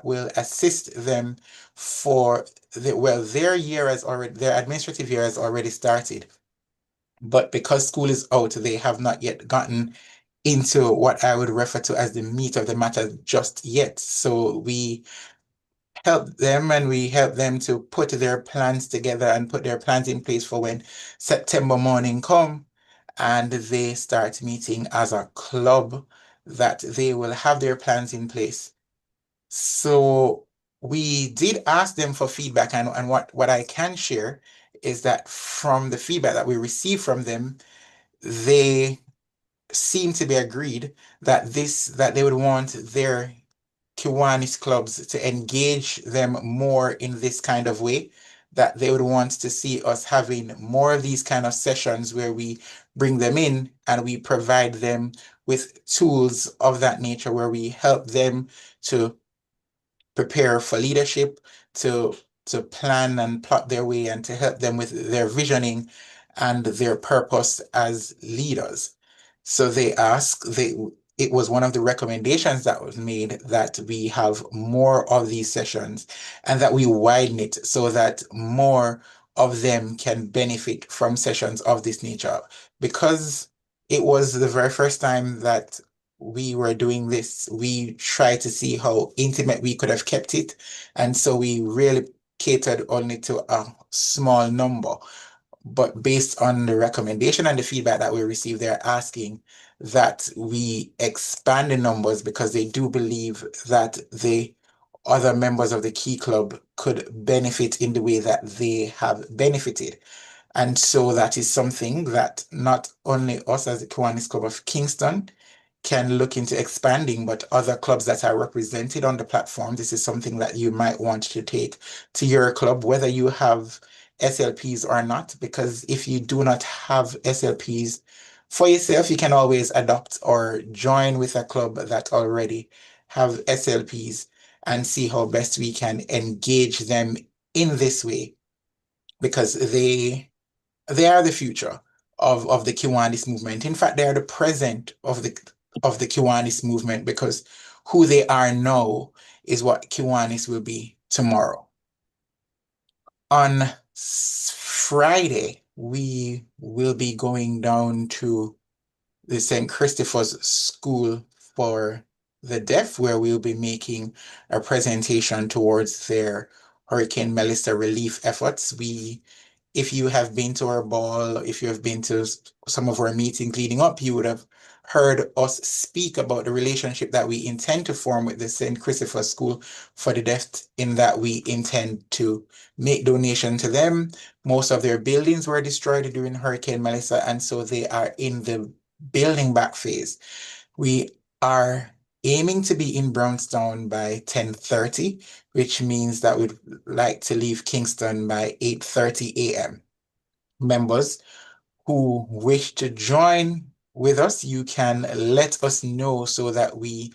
will assist them for their administrative year has already started. But because school is out, they have not yet gotten into what I would refer to as the meat of the matter just yet. So we help them to put their plans together and put their plans in place for when September morning come and they start meeting as a club, that they will have their plans in place. So we did ask them for feedback, and what I can share is that from the feedback that we received from them, they seem to be agreed that they would want their Kiwanis clubs to engage them more in this kind of way, that they would want to see us having more of these kind of sessions where we bring them in and we provide them with tools of that nature, where we help them to prepare for leadership, to to plan and plot their way, and to help them with their visioning and their purpose as leaders. So it was one of the recommendations that was made that we have more of these sessions and that we widen it so that more of them can benefit from sessions of this nature. Because it was the very first time that we were doing this, we tried to see how intimate we could have kept it. And so we really catered only to a small number. But based on the recommendation and the feedback that we received, they're asking that we expand the numbers because they do believe that the other members of the Key Club could benefit in the way that they have benefited. And so that is something that not only us as the Kiwanis Club of Kingston can look into expanding, but other clubs that are represented on the platform, this is something that you might want to take to your club, whether you have SLPs or not, because if you do not have SLPs for yourself, you can always adopt or join with a club that already have SLPs and see how best we can engage them in this way, because they are the future of the Kiwanis movement. In fact, they are the present of the Kiwanis movement, because who they are now is what Kiwanis will be tomorrow. On Friday, we will be going down to the St. Christopher's School for the Deaf, where we'll be making a presentation towards their Hurricane Melissa relief efforts. If you have been to our ball, if you have been to some of our meetings leading up, you would have heard us speak about the relationship that we intend to form with the St. Christopher School for the Deaf, in that we intend to make donation to them. Most of their buildings were destroyed during Hurricane Melissa, and so they are in the building back phase. We are aiming to be in Brownstown by 10:30, which means that we'd like to leave Kingston by 8:30 a.m. Members who wish to join with us, you can let us know so that we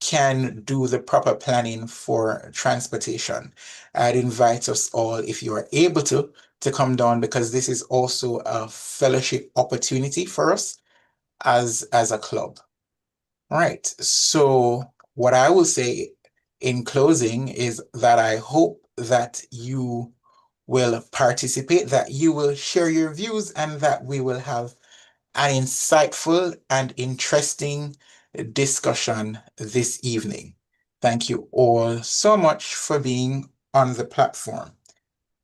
can do the proper planning for transportation. I'd invite us all, if you are able to come down, because this is also a fellowship opportunity for us as a club. All right. So what I will say in closing is that I hope that you will participate, that you will share your views, and that we will have an insightful and interesting discussion this evening. Thank you all so much for being on the platform.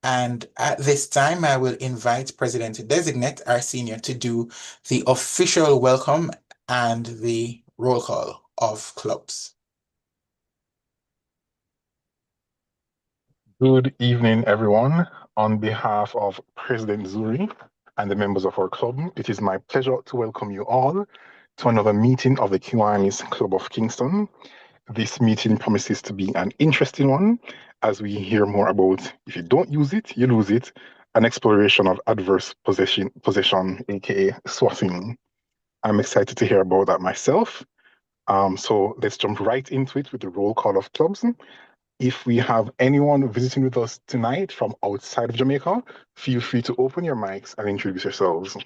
And at this time, I will invite President-designate, our senior, to do the official welcome and the roll call of clubs. Good evening, everyone. On behalf of President Zurie and the members of our club, it is my pleasure to welcome you all to another meeting of the Kiwanis Club of Kingston. This meeting promises to be an interesting one as we hear more about if you don't use it, you lose it, an exploration of adverse possession, aka swatting. I'm excited to hear about that myself. So let's jump right into it with the roll call of clubs. If we have anyone visiting with us tonight from outside of Jamaica, feel free to open your mics and introduce yourselves.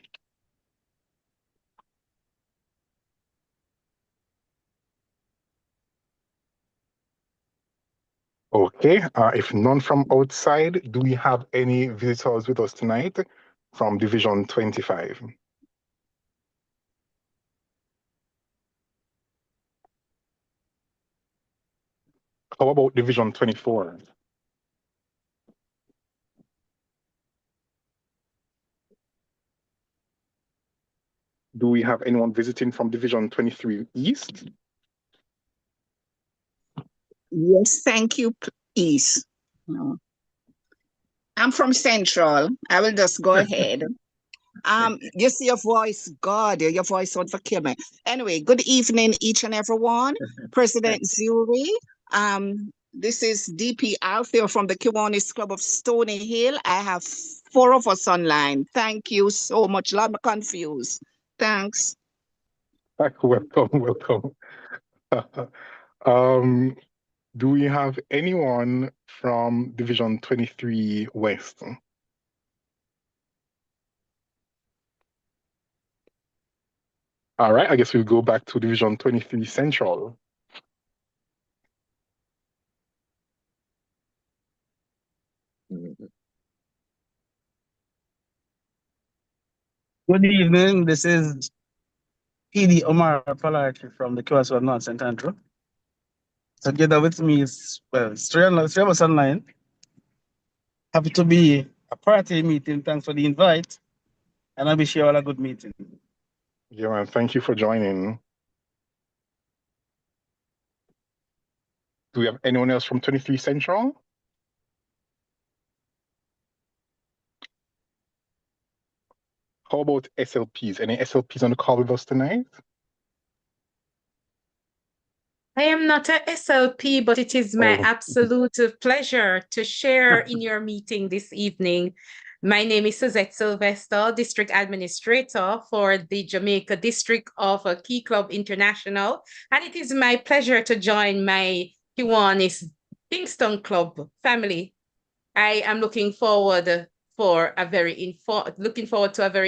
Okay, if none from outside, do we have any visitors with us tonight from Division 25? How about Division 24? Do we have anyone visiting from Division 23 East? Yes, thank you, please. No. I'm from Central. I will just go ahead. You see your voice, God, your voice would kill me. Anyway, good evening, each and everyone. President Zurie. This is DP Althea from the Kiwanis Club of Stony Hill. I have 4 of us online. Thank you so much. A lot of confused. Thanks. Welcome, welcome. Do we have anyone from Division 23 West? All right, I guess we'll go back to Division 23 Central. Good evening. This is PD Omar Palachi from the QS1 North St. Andrew. Together with me is, well, three of us online. Happy to be a party meeting. Thanks for the invite. And I wish you all a good meeting. Yeah, man, thank you for joining. Do we have anyone else from 23 Central? How about SLPs? Any SLPs on the call with us tonight? I am not a SLP, but it is my absolute pleasure to share in your meeting this evening. My name is Suzette Sylvester, District Administrator for the Jamaica District of Key Club International. And it is my pleasure to join my Kiwanis Kingston Club family. I am looking forward to a very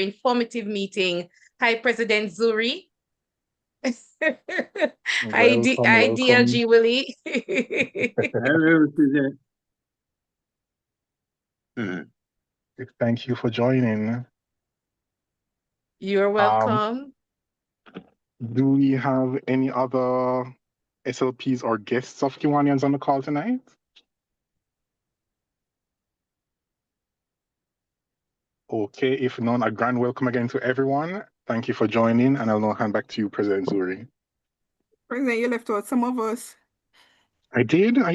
informative meeting. Hi, President Zurie. DLG Willie. Hello, Suzette. Thank you for joining. You're welcome. Do we have any other SLPs or guests of Kiwanians on the call tonight? Okay, if none, a grand welcome again to everyone. Thank you for joining, and I'll now hand back to you, President Zurie. President, you left out some of us. I did. And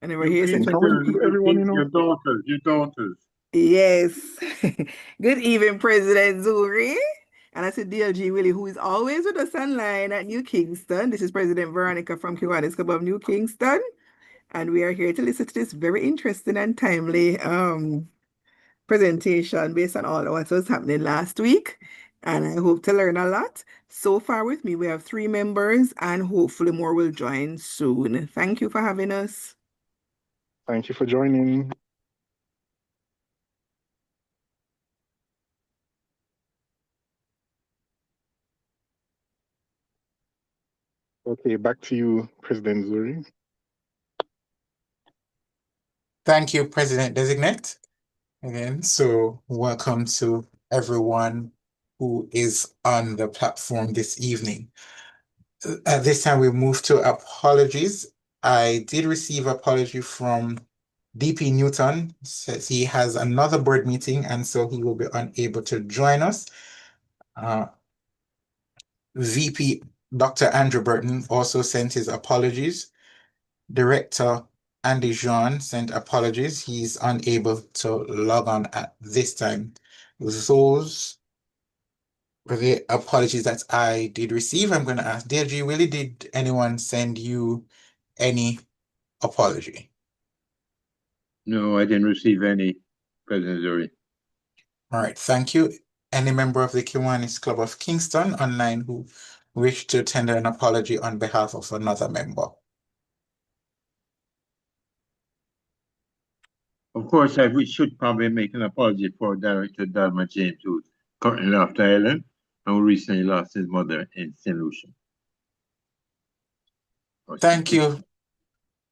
they were here since everyone, your daughters. Yes. Good evening, President Zurie. And I said DLG Willie, who is always with us online at New Kingston. This is President Veronica from Kiwanis Club of New Kingston. And we are here to listen to this very interesting and timely presentation based on all what was happening last week. And I hope to learn a lot. So far with me, we have 3 members and hopefully more will join soon. Thank you for having us. Thank you for joining. Okay, back to you, President Zurie. Thank you, President-designate. Again, so welcome to everyone who is on the platform this evening. At this time, we move to apologies. I did receive apology from DP Newton, says he has another board meeting and so he will be unable to join us. VP Dr. Andrew Burton also sent his apologies. Director Andy Jean sent apologies. He's unable to log on at this time. Those were the apologies that I did receive. I'm going to ask DLG, Willie, did anyone send you any apology? No, I didn't receive any, President Zurie. All right, thank you. Any member of the Kiwanis Club of Kingston online who wish to tender an apology on behalf of another member? Of course, we should probably make an apology for Director Dalma James, who currently left Ireland and who recently lost his mother in St. Lucia. Thank you,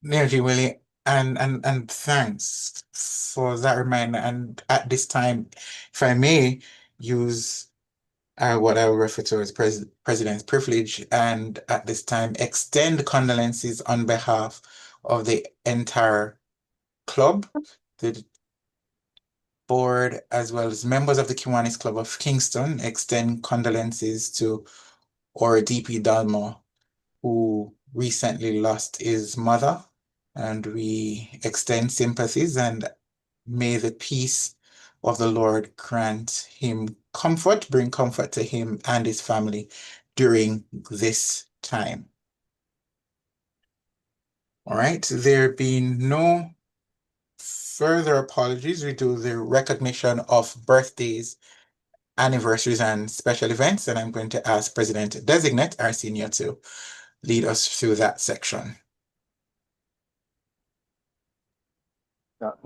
DLG Willie. And thanks for that reminder. And at this time, if I may use what I will refer to as President's privilege, and at this time extend condolences on behalf of the entire club, the board, as well as members of the Kiwanis Club of Kingston, extend condolences to our DP Dalmor, who recently lost his mother, and we extend sympathies, and may the peace of the Lord grant him comfort, bring comfort to him and his family during this time. All right, there being no further apologies, we do the recognition of birthdays, anniversaries, and special events, and I'm going to ask President-designate, our senior, to lead us through that section.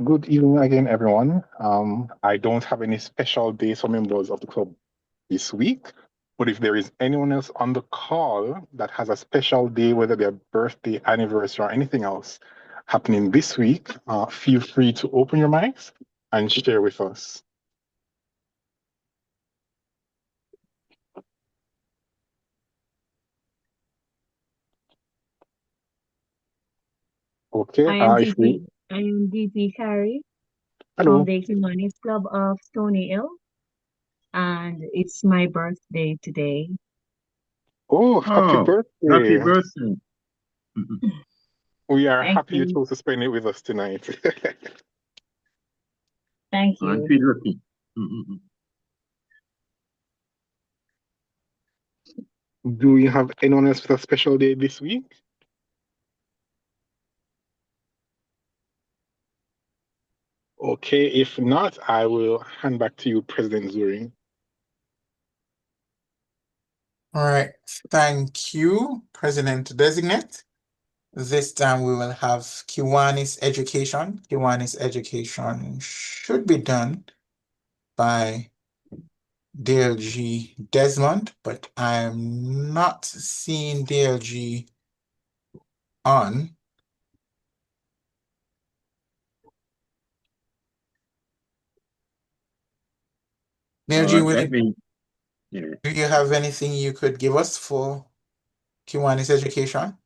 Good evening again, everyone. I don't have any special days for members of the club this week, but if there is anyone else on the call that has a special day, whether their birthday, anniversary, or anything else happening this week, feel free to open your mics and share with us. Okay, I am if we... DP Carey Hello. from the Kiwanis Club of Stony Hill, and it's my birthday today. Oh, happy birthday. Happy birthday. We are Thank happy you you. chose to spend it with us tonight. Thank Aren't you. we lucky? Do you have anyone else with a special day this week? Okay, if not, I will hand back to you, President Zurie. All right, thank you, President-designate. This time we will have Kiwanis education. Kiwanis education should be done by DLG Desmond, but I'm not seeing DLG on. DLG, do you have anything you could give us for Kiwanis education?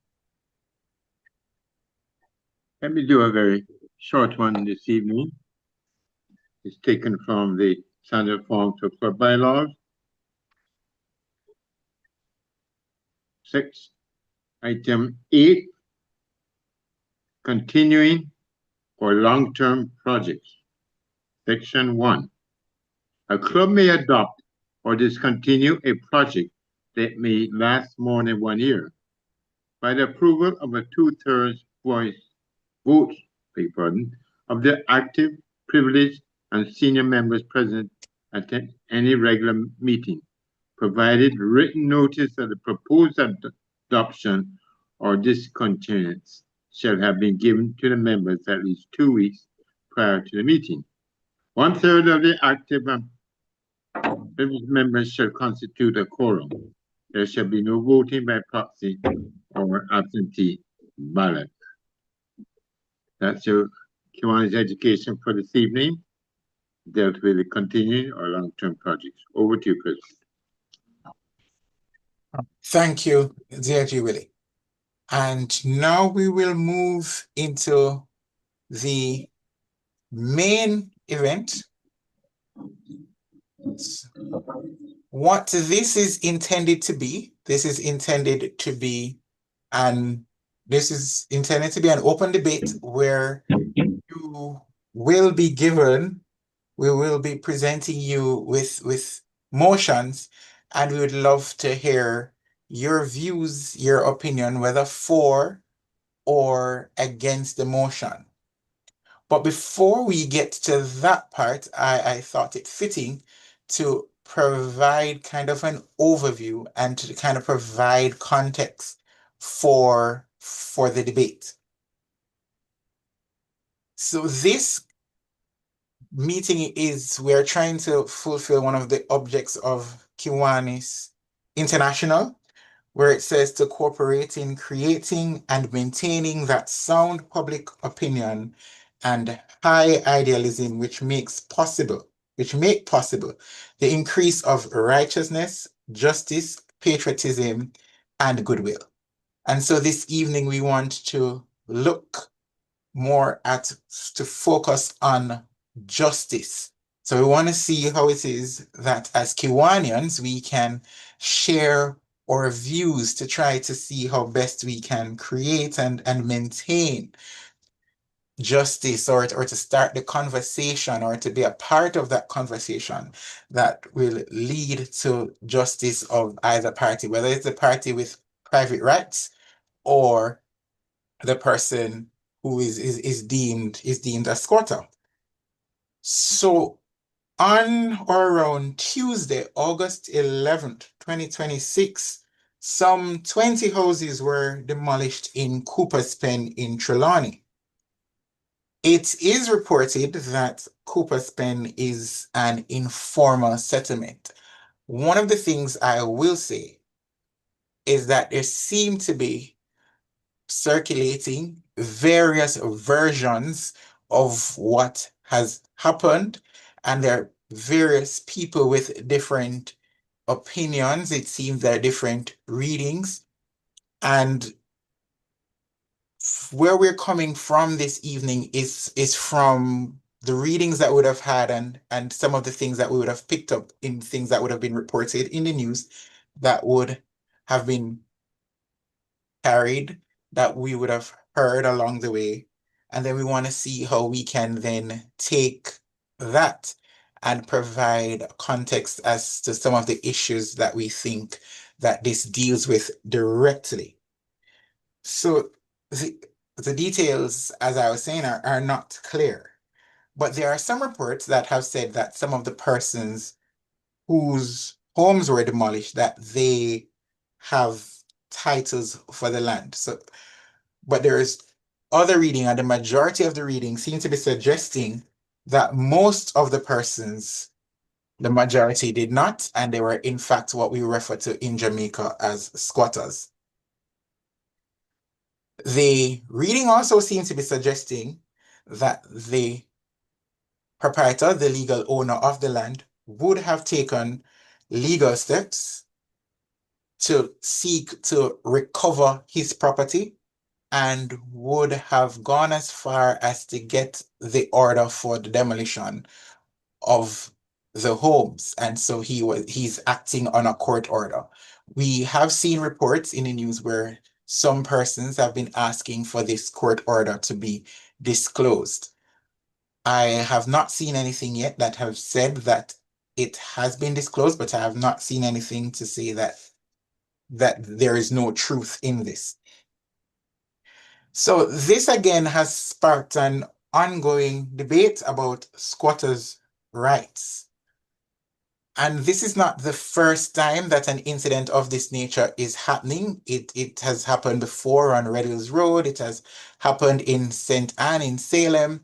Let me do a very short one this evening. It's taken from the standard form to club bylaws. 6, item 8, continuing for long-term projects. Section 1, a club may adopt or discontinue a project that may last more than 1 year by the approval of a 2/3 vote of the active, privileged, and senior members present at any regular meeting, provided written notice of the proposed adoption or discontinuance shall have been given to the members at least 2 weeks prior to the meeting. 1/3 of the active and privileged members shall constitute a quorum. There shall be no voting by proxy or absentee ballot. That's your Kiwanis education for this evening, dealt with the continuing or long-term projects. Over to you, Chris. Thank you, DLG Willie. And now we will move into the main event. What this is intended to be, this is intended to be an open debate where you will be given, we will be presenting you with motions, and we would love to hear your views, your opinion, whether for or against the motion. But before we get to that part, I thought it fitting to provide kind of an overview and to kind of provide context for the debate. So this meeting we're trying to fulfill one of the objects of Kiwanis International, where it says to cooperate in creating and maintaining that sound public opinion and high idealism which make possible the increase of righteousness, justice, patriotism, and goodwill. And so this evening we want to look more to focus on justice. So we want to see how it is that as Kiwanians, we can share our views to try to see how best we can create and maintain justice, or to start the conversation or to be a part of that conversation that will lead to justice of either party, whether it's the party with private rights or the person who is deemed a squatter. So on or around Tuesday, August 11th, 2026, some 20 houses were demolished in Cooper's Pen in Trelawney. It is reported that Cooper's Pen is an informal settlement. One of the things I will say is that there seem to be circulating various versions of what has happened, and there are various people with different opinions. It seems there are different readings, and where we're coming from this evening is from the readings that we would have had and some of the things that we would have picked up in things that would have been reported in the news that would have been carried, that we would have heard along the way. And then we want to see how we can then take that and provide context as to some of the issues that we think that this deals with directly. So the details, as I was saying, are not clear. But there are some reports that have said that some of the persons whose homes were demolished, that they have titles for the land. So, but there is other reading, and the majority of the reading seem to be suggesting that most of the persons, the majority did not, and they were in fact what we refer to in Jamaica as squatters. The reading also seems to be suggesting that the proprietor, the legal owner of the land, would have taken legal steps to seek to recover his property and would have gone as far as to get the order for the demolition of the homes. And so he's acting on a court order. We have seen reports in the news where some persons have been asking for this court order to be disclosed. I have not seen anything yet that have said that it has been disclosed, but I have not seen anything to say that there is no truth in this. So this again has sparked an ongoing debate about squatters' rights. And this is not the first time that an incident of this nature is happening. It has happened before on Red Hills Road. It has happened in St. Anne in Salem.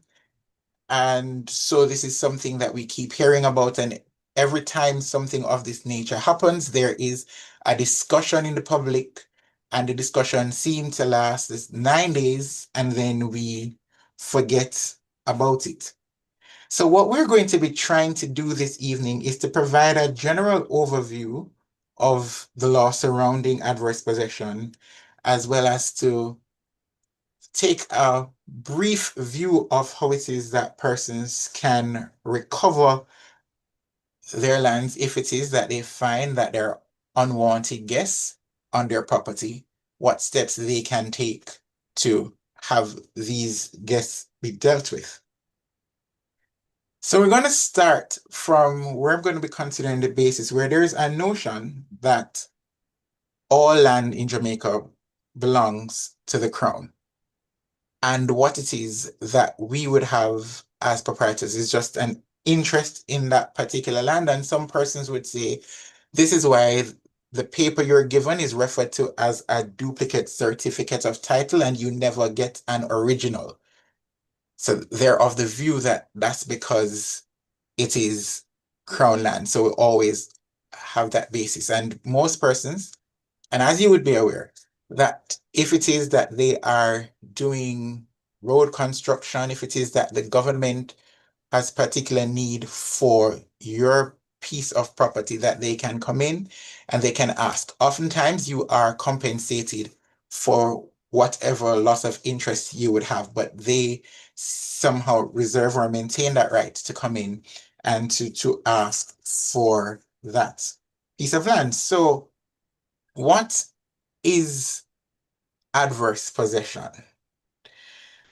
And so this is something that we keep hearing about. And every time something of this nature happens, there is a discussion in the public, and the discussion seems to last 9 days, and then we forget about it. So what we're going to be trying to do this evening is to provide a general overview of the law surrounding adverse possession, as well as to take a brief view of how it is that persons can recover their lands if it is that they find that there are unwanted guests on their property, what steps they can take to have these guests be dealt with. So we're going to start from where I'm going to be considering the basis, where there is a notion that all land in Jamaica belongs to the Crown. And what it is that we would have as proprietors is just an interest in that particular land. And some persons would say, this is why the paper you're given is referred to as a duplicate certificate of title, and you never get an original. So they're of the view that that's because it is Crown land. So we always have that basis. And most persons And as you would be aware, that if it is that they are doing road construction, if it is that the government has particular need for your piece of property, that they can come in and they can ask. Oftentimes you are compensated for whatever loss of interest you would have, but they somehow reserve or maintain that right to come in and to ask for that piece of land. So what is adverse possession?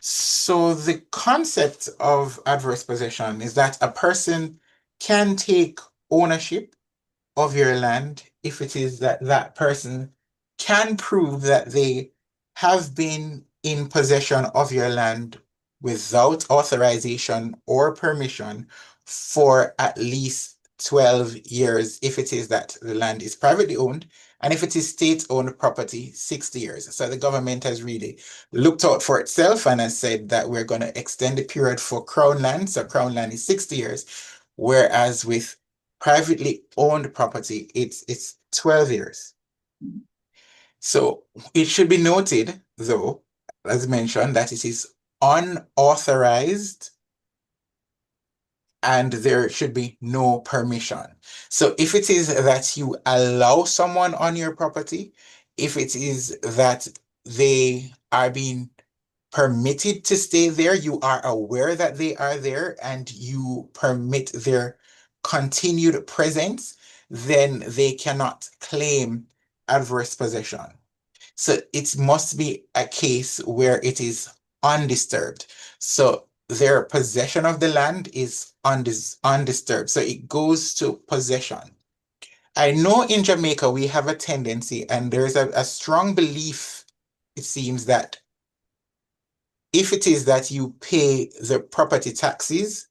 So the concept of adverse possession is that a person can take ownership of your land if it is that that person can prove that they have been in possession of your land without authorization or permission for at least 12 years if it is that the land is privately owned, and if it is state-owned property, 60 years. So the government has really looked out for itself and has said that we're going to extend the period for Crown land. So Crown land is 60 years, whereas with privately owned property, it's 12 years. So it should be noted, though, as mentioned, that it is unauthorized and there should be no permission. So if it is that you allow someone on your property, if it is that they are being permitted to stay there, you are aware that they are there, and you permit their continued presence, then they cannot claim adverse possession. So it must be a case where it is undisturbed. So their possession of the land is undisturbed. So it goes to possession. I know in Jamaica we have a tendency, and there's a strong belief, it seems, that if it is that you pay the property taxes,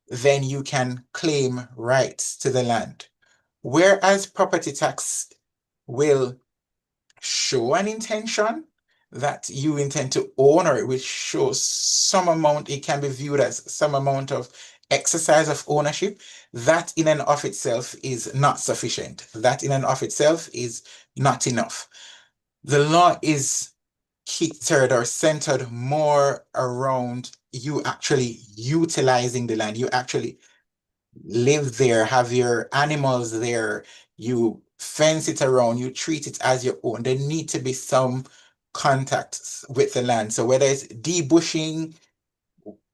then you can claim rights to the land. Whereas property tax will show an intention that you intend to own, or it will show some amount, it can be viewed as some amount of exercise of ownership, that in and of itself is not sufficient. That in and of itself is not enough. The law is catered or centered more around you actually utilizing the land. You actually live there, have your animals there, you fence it around, you treat it as your own. There need to be some contacts with the land. So whether it's debushing,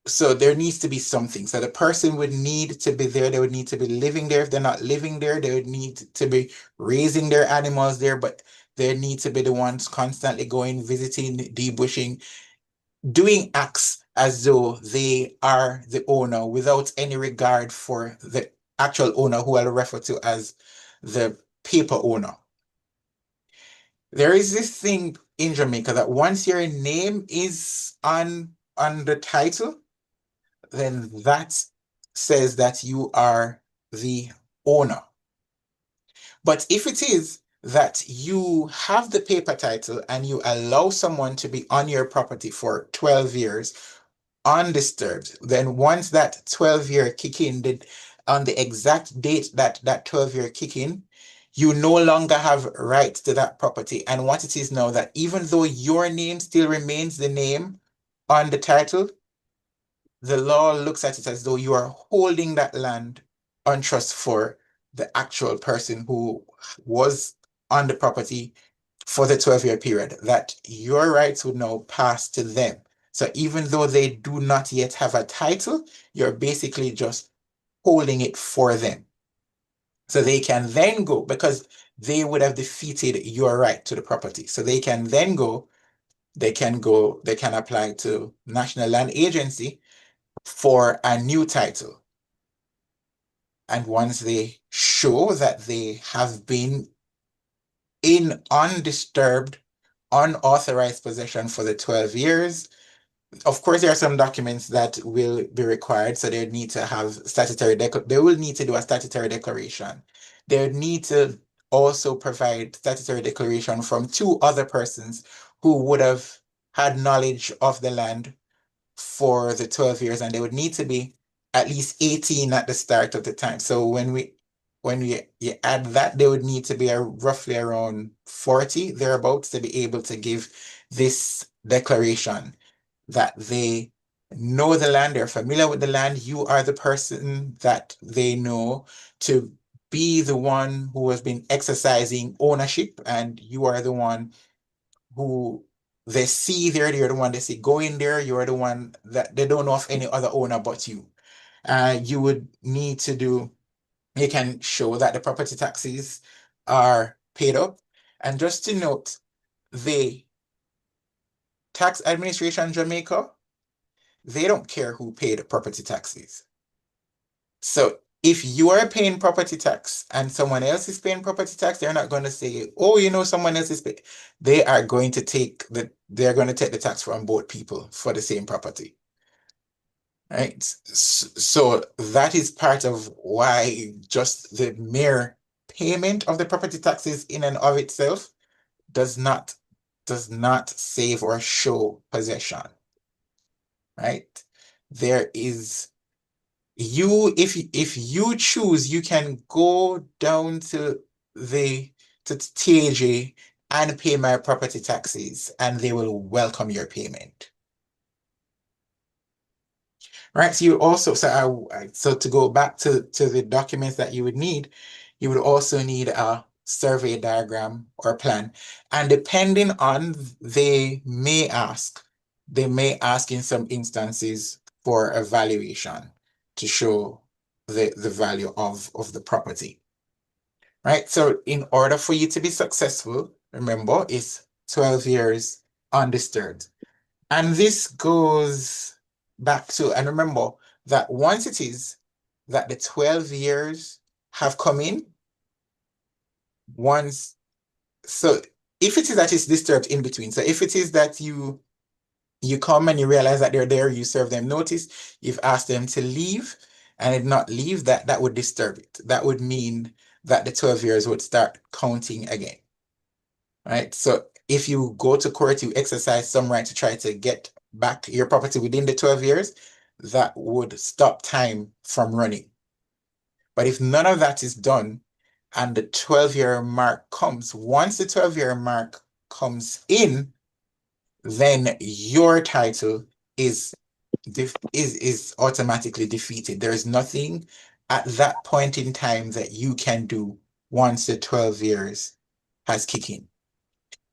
so there needs to be something. So the person would need to be there. They would need to be living there. If they're not living there, they would need to be raising their animals there, but they need to be the ones constantly going, visiting, debushing, doing acts as though they are the owner without any regard for the actual owner, who I'll refer to as the paper owner. There is this thing in Jamaica that once your name is on the title, then that says that you are the owner. But if it is that you have the paper title and you allow someone to be on your property for 12 years undisturbed, then once that 12-year kick in, on the exact date that that 12-year kick in, you no longer have rights to that property. And what it is now, that even though your name still remains the name on the title, the law looks at it as though you are holding that land on trust for the actual person who was on the property for the 12-year period, that your rights would now pass to them. So even though they do not yet have a title, you're basically just holding it for them. So they can then go, because they would have defeated your right to the property. So they can then go, they can apply to National Land Agency for a new title. And once they show that they have been in undisturbed, unauthorized possession for the 12 years, of course, there are some documents that will be required. So they need to have they will need to do a statutory declaration. They would need to also provide statutory declaration from two other persons who would have had knowledge of the land for the 12 years, and they would need to be at least 18 at the start of the time. So when when you add that, they would need to be roughly around 40 thereabouts to be able to give this declaration that they know the land, they're familiar with the land, you are the person that they know to be the one who has been exercising ownership, and you are the one who they see there, you're the one they see going there, you're the one that they don't know of any other owner but you. You would need to do, you can show that the property taxes are paid up. And just to note, the tax administration Jamaica, they don't care who paid the property taxes. So if you are paying property tax and someone else is paying property tax, they're not going to say, oh, someone else is paying. They're going to take the tax from both people for the same property. Right? So that is part of why just the mere payment of the property taxes in and of itself does not save or show possession. Right? There is if you choose, you can go down to TAJ and pay my property taxes, and they will welcome your payment. Right. So you also, so to go back to the documents that you would need, you would also need a survey diagram or plan. And depending on, they may ask in some instances for a valuation to show the value of the property. Right. So in order for you to be successful, remember, it's 12 years undisturbed. And this goes back to, and remember that once it is that the 12 years have come in, so if it is that it's disturbed in between, so if it is that you come and you realize that they're there, you serve them notice, you've asked them to leave and did not leave, that would disturb it. That would mean that the 12 years would start counting again. Right? So if you go to court, you exercise some right to try to get back your property within the 12 years, that would stop time from running. But if none of that is done and the 12-year mark comes, once the 12-year mark comes in, then your title is automatically defeated. There is nothing at that point in time that you can do once the 12 years has kicked in.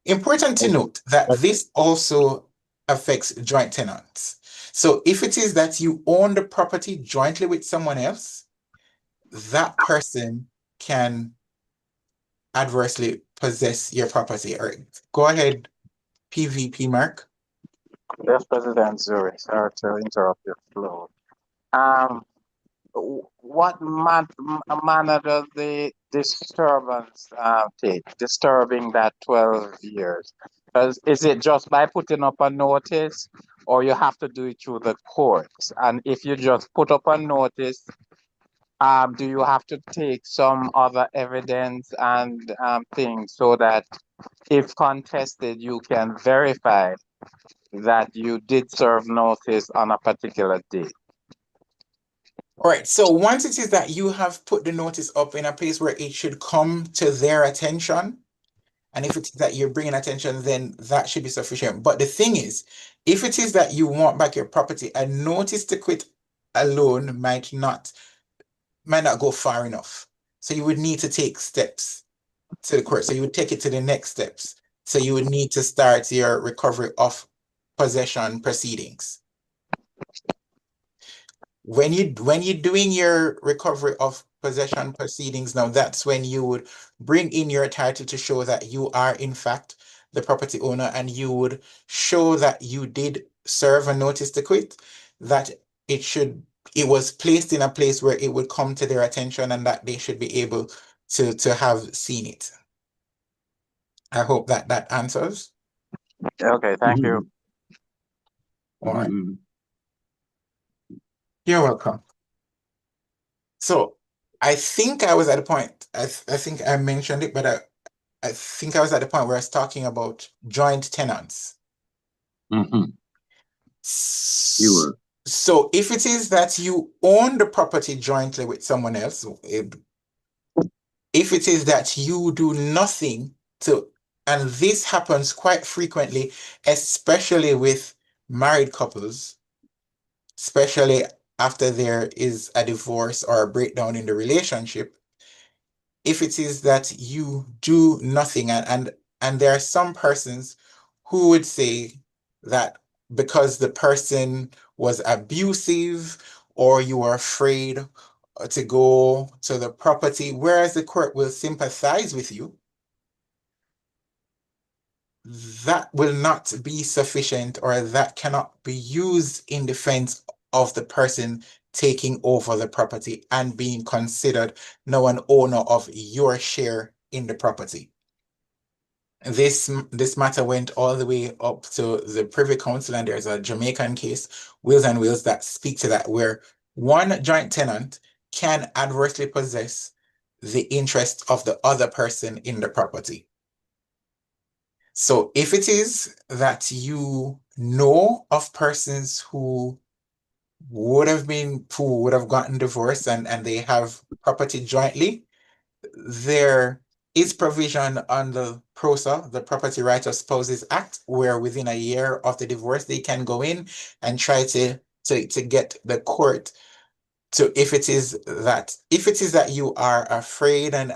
Important to note that this also affects joint tenants. So if it is that you own the property jointly with someone else, that person can adversely possess your property. All right, go ahead, PVP Mark. Yes, President Zurie, sorry to interrupt your flow. Um, what manner does the disturbance take, disturbing that 12 years? Is it just by putting up a notice, or you have to do it through the courts? And if you just put up a notice, do you have to take some other evidence and things so that if contested, you can verify that you did serve notice on a particular date? All right, so once it is that you have put the notice up in a place where it should come to their attention, and if it is that you're bringing attention, then that should be sufficient. But the thing is, if it is that you want back your property, a notice to quit alone might not go far enough. So you would need to take steps to the court. So you would take it to the next steps. So you would need to start your recovery of possession proceedings. When you're doing your recovery of possession proceedings, now that's when you would bring in your title to show that you are in fact the property owner, and you would show that you did serve a notice to quit, that it was placed in a place where it would come to their attention and that they should be able to have seen it. I hope that answers. Okay, thank you. All right. You're welcome. So I think I was at a point, I think I mentioned it, but I think I was at the point where I was talking about joint tenants. You were. So if it is that you own the property jointly with someone else, If it is that you do nothing to, and this happens quite frequently, especially with married couples, especially after there is a divorce or a breakdown in the relationship, if it is that you do nothing, and there are some persons who would say that because the person was abusive or you are afraid to go to the property, whereas the court will sympathize with you, that will not be sufficient, or that cannot be used in defense of the person taking over the property and being considered now an owner of your share in the property. This matter went all the way up to the Privy Council, and there's a Jamaican case, Wills and Wills, that speak to that, where one joint tenant can adversely possess the interest of the other person in the property. So if it is that you know of persons who would have gotten divorced and they have property jointly, there is provision under PROSA, the Property Rights of Spouses Act, where within a year of the divorce, they can go in and try to get the court to, if it is that you are afraid and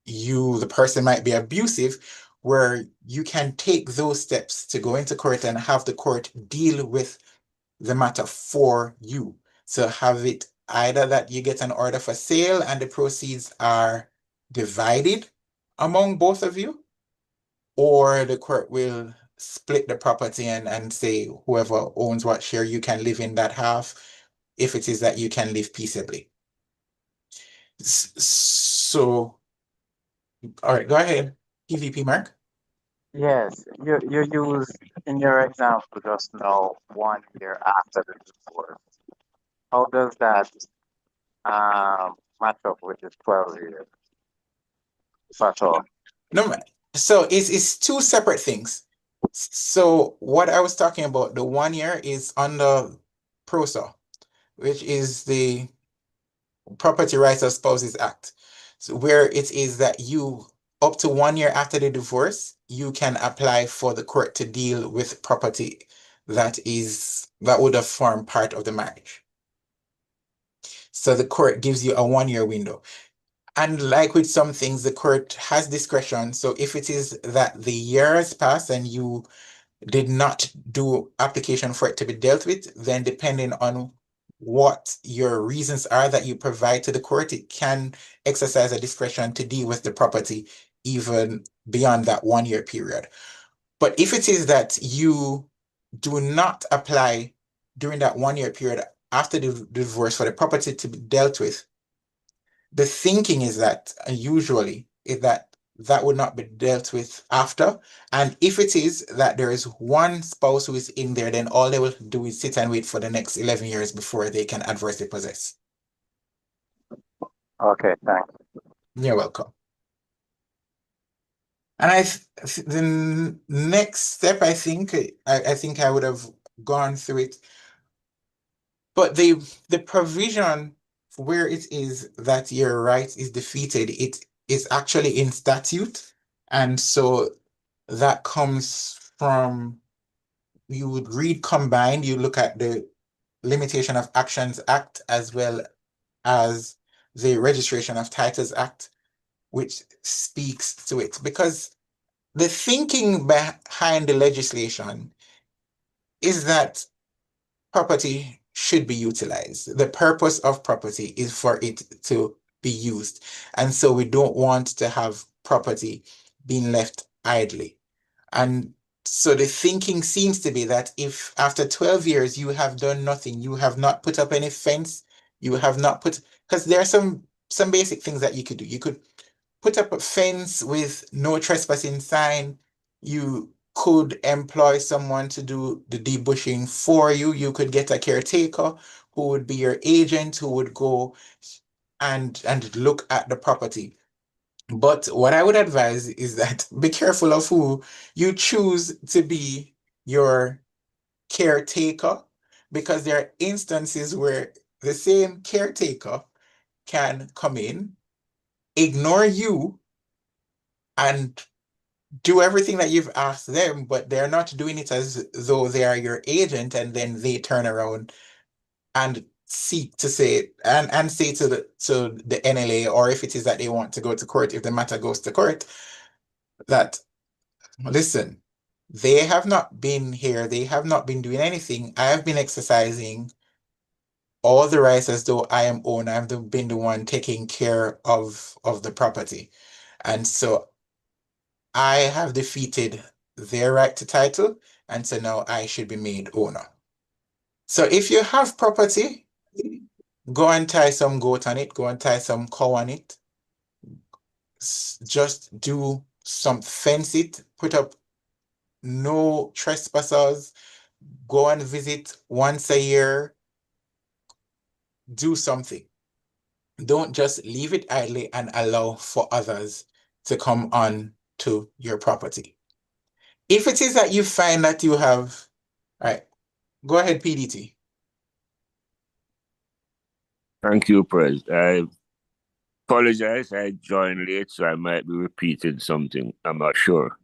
the person might be abusive, where you can take those steps to go into court and have the court deal with the matter for you. So have it either that you get an order for sale and the proceeds are divided among both of you, or the court will split the property and say whoever owns what share, you can live in that half, if it is that you can live peaceably. So, all right, go ahead, PVP Mark. Yes, you use in your example just now 1 year after the divorce. How does that match up with the 12 years, if at all? No, so it's two separate things. So what I was talking about, the 1 year is under PROSA, which is the Property Rights of Spouses Act. So where it is that you, up to 1 year after the divorce, you can apply for the court to deal with property that would have formed part of the marriage. So the court gives you a 1 year window. And like with some things, the court has discretion. So if it is that the years pass and you did not do application for it to be dealt with, then depending on what your reasons are that you provide to the court, it can exercise a discretion to deal with the property even beyond that 1 year period. But if it is that you do not apply during that 1 year period after the divorce for the property to be dealt with, the thinking is that usually is that would not be dealt with after. And if it is that there is one spouse who is in there, then all they will do is sit and wait for the next 11 years before they can adversely possess. Okay, thanks. You're welcome. And the next step, I think I would have gone through it. But the provision where it is that your right is defeated, it is actually in statute. And so that comes from, you would read combined, you look at the Limitation of Actions Act as well as the Registration of Titles Act, which speaks to it. Because the thinking behind the legislation is that property should be utilized. The purpose of property is for it to be used. And so we don't want to have property being left idly. And so the thinking seems to be that if after 12 years you have done nothing, you have not put up any fence, you have not put, because there are some basic things that you could do. You could put up a fence with no trespassing sign. You could employ someone to do the debushing for you. You could get a caretaker who would be your agent, who would go and look at the property. But what I would advise is that be careful of who you choose to be your caretaker, because there are instances where the same caretaker can come in ignore you and do everything that you've asked them, but they're not doing it as though they are your agent, and then they turn around and seek to say and say to the NLA, or if it is that they want to go to court, if the matter goes to court, that listen, they have not been here, they have not been doing anything. I have been exercising all the rights as though I am owner. I've been the one taking care of the property. And so I have defeated their right to title, and so now I should be made owner. So if you have property, go and tie some goat on it, go and tie some cow on it. Just do some fence it, put up no trespassers, go and visit once a year, do something. Don't just leave it idly and allow for others to come on to your property. If it is that you find that you have, all right, go ahead, PDT. Thank you, Prez. I apologize. I joined late, so I might be repeating something. I'm not sure.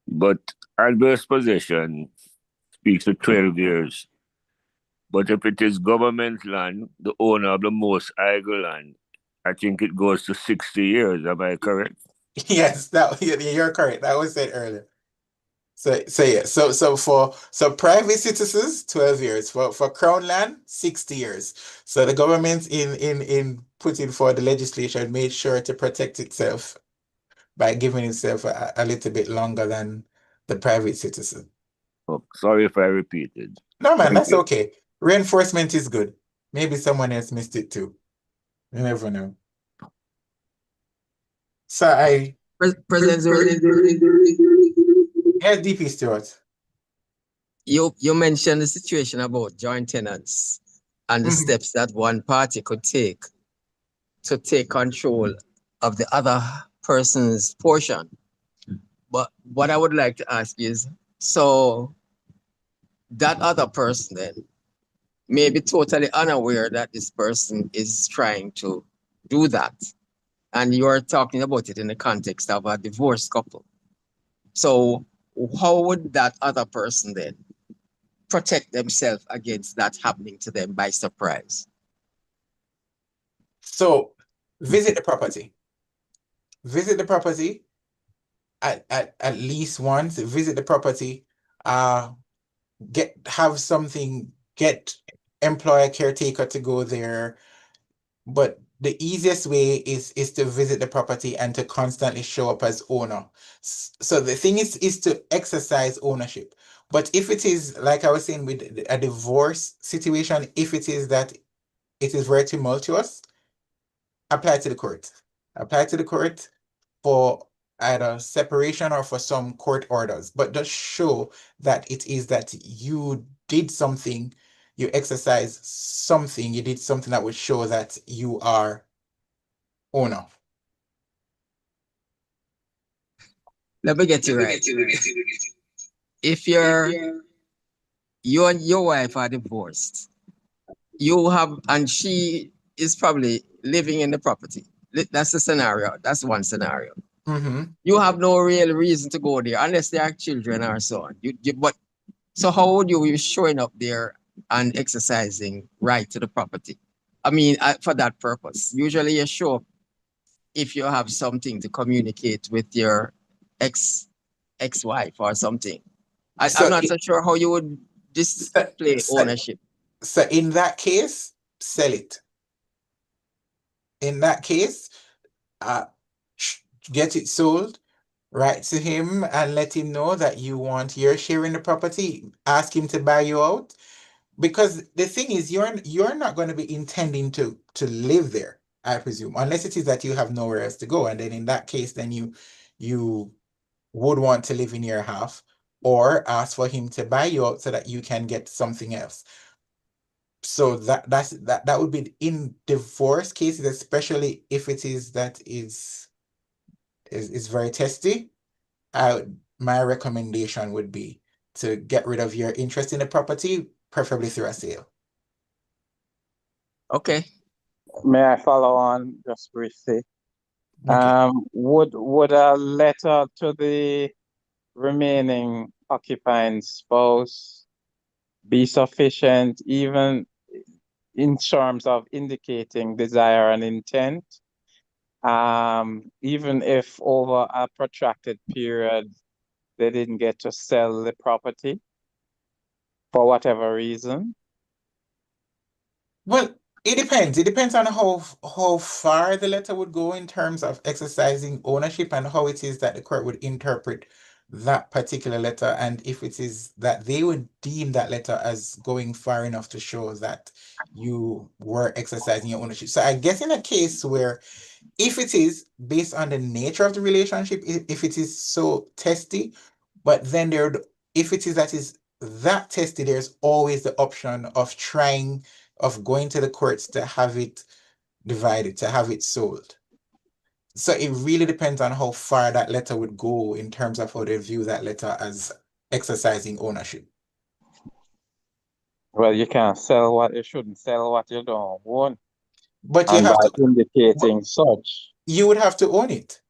But adverse possession speaks to 12 years. But if it is government land, the owner of the most idle land, I think it goes to 60 years. Am I correct? Yes, you're correct. That was said earlier. So private citizens, 12 years. For crown land, 60 years. So the government in putting for the legislation made sure to protect itself by giving itself a little bit longer than the private citizen. Oh, sorry if I repeated. No, man, Thank that's you. okay. Reinforcement is good. Maybe someone else missed it too. You never know. So President Zurie, yeah, DP Stewart. you mentioned the situation about joint tenants and the steps that one party could take to take control of the other person's portion. But what I would like to ask is, so that other person then may be totally unaware that this person is trying to do that. And you're talking about it in the context of a divorced couple. So how would that other person then protect themselves against that happening to them by surprise? So visit the property. Visit the property at least once. Visit the property. Get employer caretaker to go there. But the easiest way is to visit the property and to constantly show up as owner. So the thing is to exercise ownership. But if it is, like I was saying, with a divorce situation, if it is that it is very tumultuous, apply to the court. Apply to the court for either separation or for some court orders, but just show that it is that you did something, you exercise something, you did something that would show that you are owner. Let me get you right. If you and your wife are divorced, you have, and she is probably living in the property. That's the scenario. That's one scenario. You have no real reason to go there unless there are children or so on. But so how would you be showing up there and exercising right to the property? I mean, for that purpose. Usually you show up if you have something to communicate with your ex-wife or something. I'm not so sure how you would display ownership. So in that case, sell it. In that case, get it sold, write to him and let him know that you want your share in the property. Ask him to buy you out. Because the thing is, you're not going to be intending to live there, I presume, unless it is that you have nowhere else to go. And then in that case, then you would want to live in your half or ask for him to buy you out so that you can get something else. So that would be in divorce cases, especially if it is that is very testy. My recommendation would be to get rid of your interest in the property, preferably through a sale. Okay. May I follow on just briefly? Okay. Would a letter to the remaining occupying spouse be sufficient, even in terms of indicating desire and intent? Even if over a protracted period they didn't get to sell the property for whatever reason? Well, it depends. It depends on how far the letter would go in terms of exercising ownership and how it is that the court would interpret that particular letter, and if it is that they would deem that letter as going far enough to show that you were exercising your ownership. So I guess in a case where if it is based on the nature of the relationship, if it is so testy, but then if it is that testy, there's always the option of going to the courts to have it divided, to have it sold. So it really depends on how far that letter would go in terms of how they view that letter as exercising ownership. Well, you can't sell what you shouldn't sell what you don't own. But And by indicating such, you would have to own it.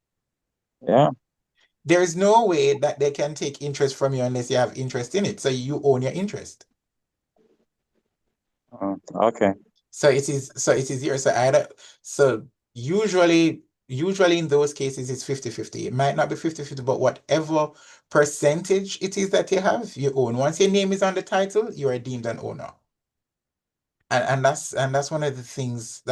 yeah. There is no way that they can take interest from you unless you have interest in it. So you own your interest. Okay. So it is yours. So usually in those cases it's 50-50. It might not be 50-50, but whatever percentage it is that you have, you own. Once your name is on the title, you are deemed an owner. And that's one of the things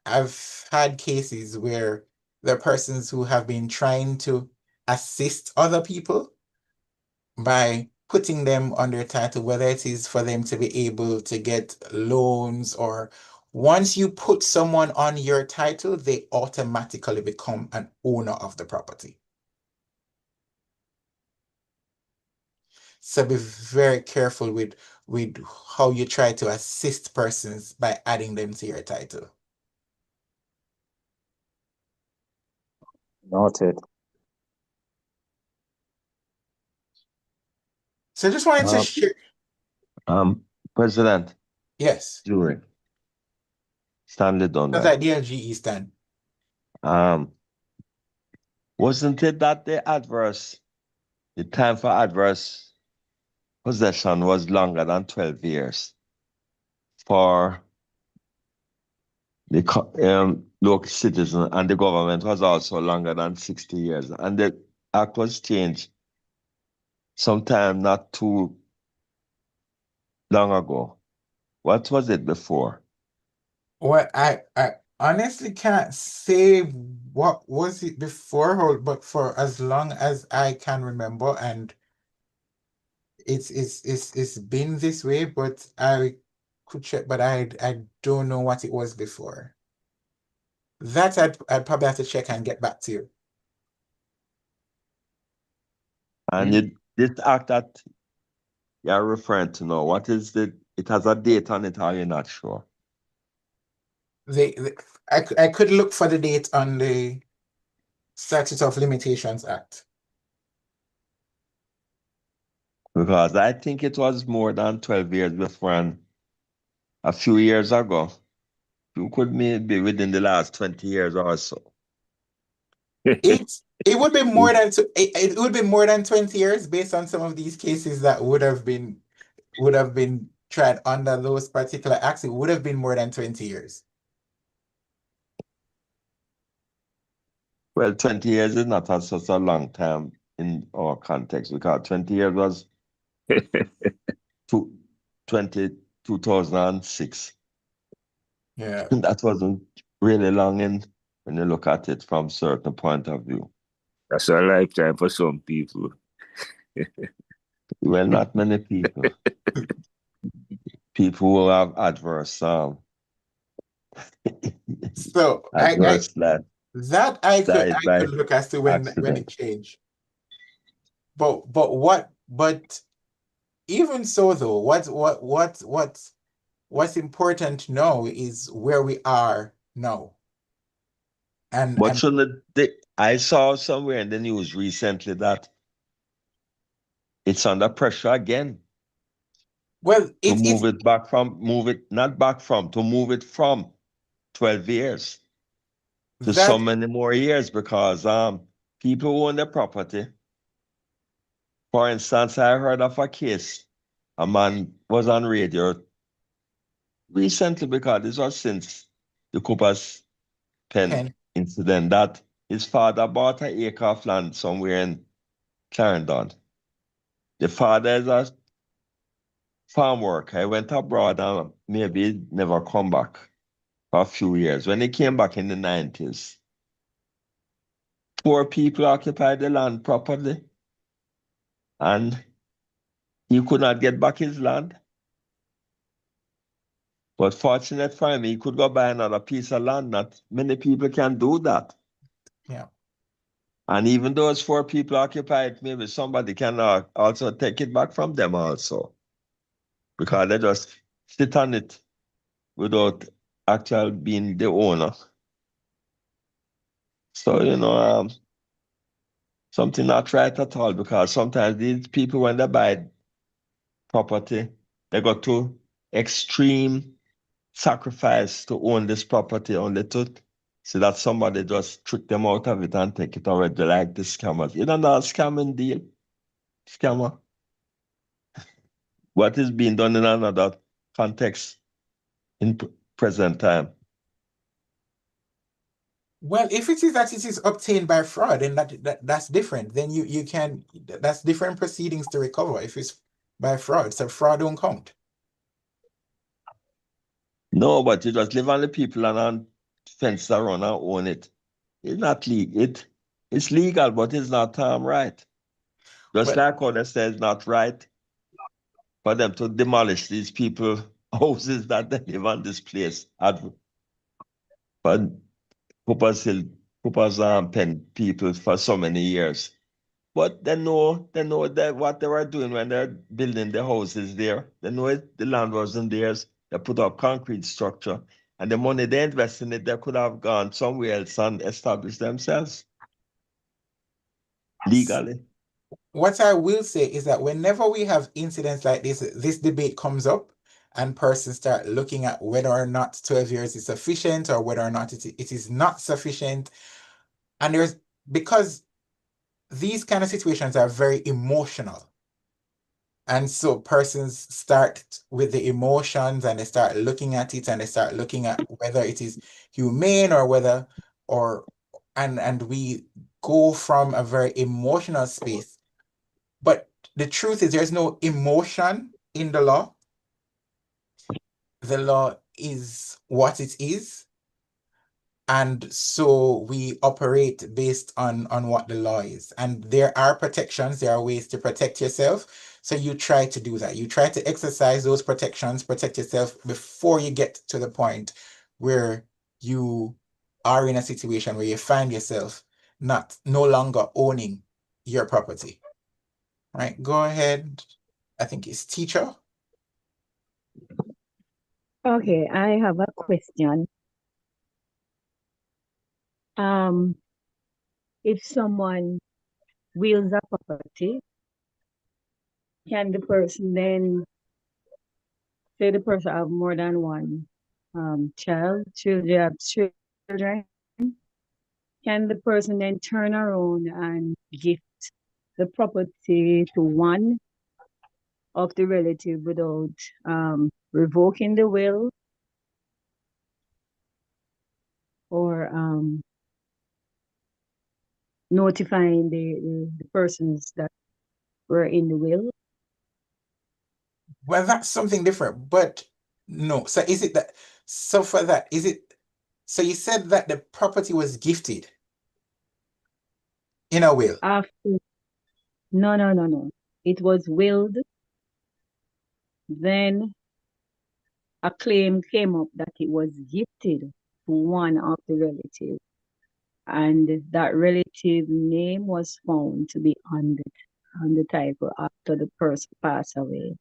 I've had cases where there are persons who have been trying to assist other people by putting them under title, whether it is for them to be able to get loans, or once you put someone on your title, they automatically become an owner of the property. So be very careful with how you try to assist persons by adding them to your title. Noted. So I just wanted to share. President. Yes. Zurie. Stanley Dunlap. That's ideal GE stand. Wasn't it that the time for adverse possession was longer than 12 years for the local citizen, and the government was also longer than 60 years. And the act was changed sometime not too long ago. What was it before? Well, I honestly can't say what was it before, but for as long as I can remember, and it's been this way, but I could check, but I don't know what it was before. That I'd probably have to check and get back to you. And this act that you're referring to now, what is it has a date on it, or you're not sure? I could look for the date on the Statute of Limitations Act. Because I think it was more than 12 years before, and a few years ago. You could maybe within the last 20 years or so. It would be more than it would be more than 20 years based on some of these cases that would have been tried under those particular acts. It would have been more than 20 years. Well, 20 years is not such a long time in our context, because 20 years was 2006. Yeah. That wasn't really long when you look at it from a certain point of view. That's a lifetime for some people. Well, not many people. People who have adverse so adverse I could look as to when it changed. But even so though, what's important to know is where we are now. I saw somewhere in the news recently that it's under pressure again. Well, to move it from 12 years. to so many more years because people who own the property. For instance, I heard of a case. A man was on radio recently because this was since the Cooper's Pen incident that his father bought an acre of land somewhere in Clarendon. The father is a farm worker. He went abroad and maybe never come back for a few years. When he came back in the 90s, poor people occupied the land properly and he could not get back his land. But fortunate for him, he could go buy another piece of land. Not many people can do that. Yeah. And even those 4 people occupy it, maybe somebody can also take it back from them also. Because they just sit on it without actually being the owner. So, something not right at all because sometimes these people, when they buy property, they go to extreme sacrifice to own this property only to see that somebody just trick them out of it and take it already like the scammers. You don't know a scamming deal? Scammer. What is being done in another context in present time? Well, if it is that it is obtained by fraud, then that's different. Then you can, that's different proceedings to recover if it's by fraud. So fraud don't count. No, but you just live on the people and fence around and own it. It's not legal. It's legal, but it's not right. Just like how they say it's not right for them to demolish these people houses that they live on this place. But Cooper's Pen people for so many years. But they know that what they were doing when they're building the houses there. They know the land wasn't theirs. They put up concrete structure. And the money they invest in it, they could have gone somewhere else and established themselves legally. What I will say is that whenever we have incidents like this debate comes up and persons start looking at whether or not 12 years is sufficient or whether or not it is not sufficient. And because these kind of situations are very emotional. And so persons start with the emotions and they start looking at it and they start looking at whether it is humane or whether, and we go from a very emotional space. But the truth is there's no emotion in the law. The law is what it is. And so we operate based on what the law is. And there are protections, there are ways to protect yourself. So you try to do that. You try to exercise those protections, protect yourself before you get to the point where you are in a situation where you find yourself no longer owning your property. Right? Go ahead. I think it's teacher. Okay, I have a question. If someone wills a property, can the person then say the person have more than one children, can the person then turn around and gift the property to one of the relative without revoking the will or notifying the persons that were in the will? Well, that's something different, but no. So is it that, so for that, so you said that the property was gifted in a will? No. It was willed. Then a claim came up that it was gifted to one of the relatives. And that relative name was found to be on the title after the person passed away.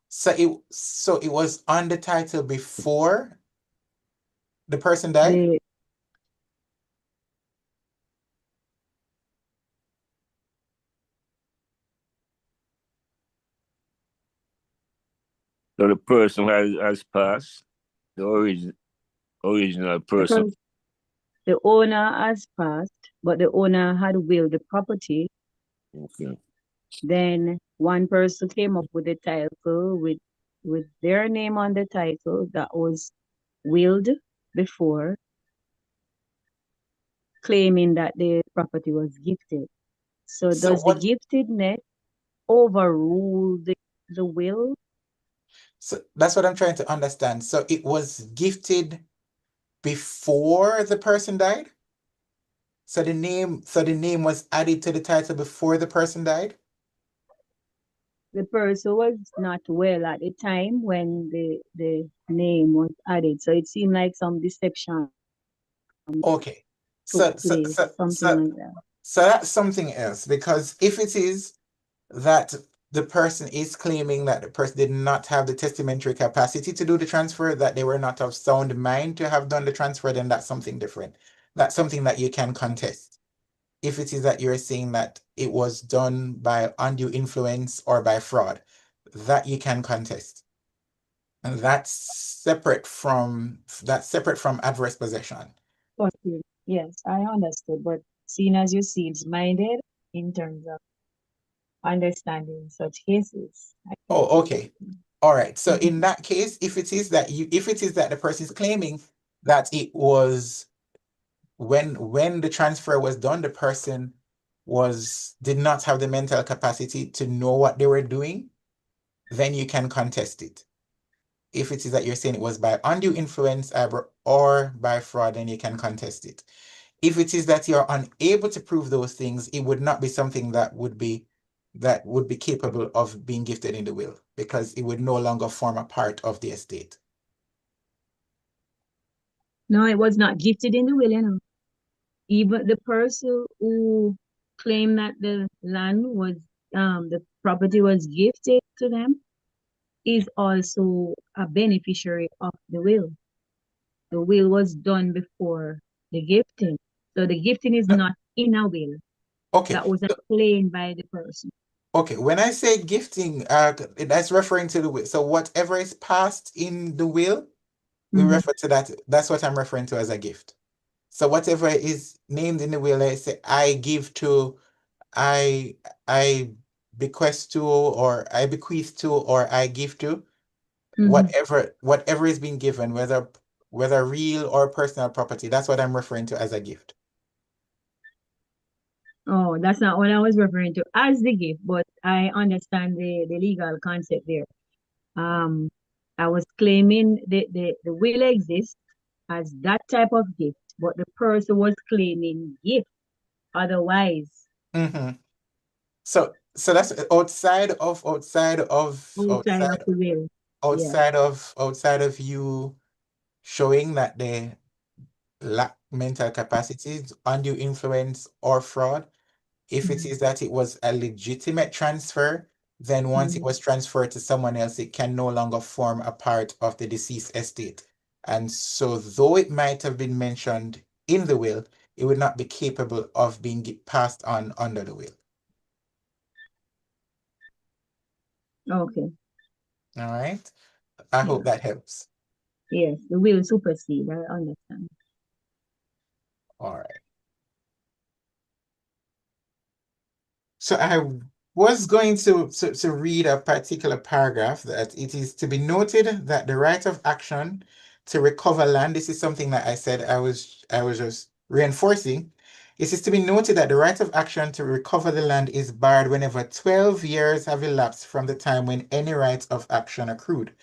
So it was on the title before the person died? So the person has passed, the origin. original person. Because the owner has passed, but the owner had willed the property. Okay. Then one person came up with the title with their name on the title that was willed before, claiming that the property was gifted. So So does the what? giftedness overrule the will? So that's what I'm trying to understand. So it was gifted before the person died? So the name was added to the title before the person died? The person was not well at the time when the name was added. So it seemed like some deception Okay. took So so place, so something so like that. so that's something else, because if it is that the person is claiming that the person did not have the testamentary capacity to do the transfer, that they were not of sound mind to have done the transfer, then that's something different. That's something that you can contest. If it is that you're saying that it was done by undue influence or by fraud, that you can contest. And that's separate from adverse possession. Okay. Yes, I understood. But seeing as you seems minded in terms of understanding such cases, I can Oh, see okay. that. All right. So in Mhm. that case, if it is that the person is claiming that it was when the transfer was done, the person did not have the mental capacity to know what they were doing, then you can contest it. If it is that you're saying it was by undue influence or by fraud, then you can contest it. If it is that you're unable to prove those things, it would not be something that would be capable of being gifted in the will, because it would no longer form a part of the estate. No, it was not gifted in the will, you know. Even the person who claimed that the property was gifted to them is also a beneficiary of the will. The will was done before the gifting. So the gifting is No, not in a will. okay. That was a claim by the person. Okay, when I say gifting, that's referring to the will. So whatever is passed in the will, we Mhm. refer to that. That's what I'm referring to as a gift. So whatever is named in the will, I say I give to, I I bequest to, or I bequeath to, or I give to, Mhm. whatever is being given, whether real or personal property, that's what I'm referring to as a gift. Oh, that's not what I was referring to as the gift, but I understand the legal concept there. Um, I was claiming the will exists as that type of gift, but the person was claiming gift otherwise hmm So that's outside of the will. Yeah. outside of you showing that they lack mental capacities, undue influence, or fraud. If it Mhm. is that it was a legitimate transfer, then once it Mhm. was transferred to someone else, it can no longer form a part of the deceased estate. And so, though it might have been mentioned in the will, it would not be capable of being passed on under the will. Okay. All right. I Yeah. hope that helps. Yes, the will supersede. I understand. All right. So I was going to read a particular paragraph, that it is to be noted that the right of action to recover land, this is something that I said I was just reinforcing. It is to be noted that the right of action to recover the land is barred whenever 12 years have elapsed from the time when any right of action accrued.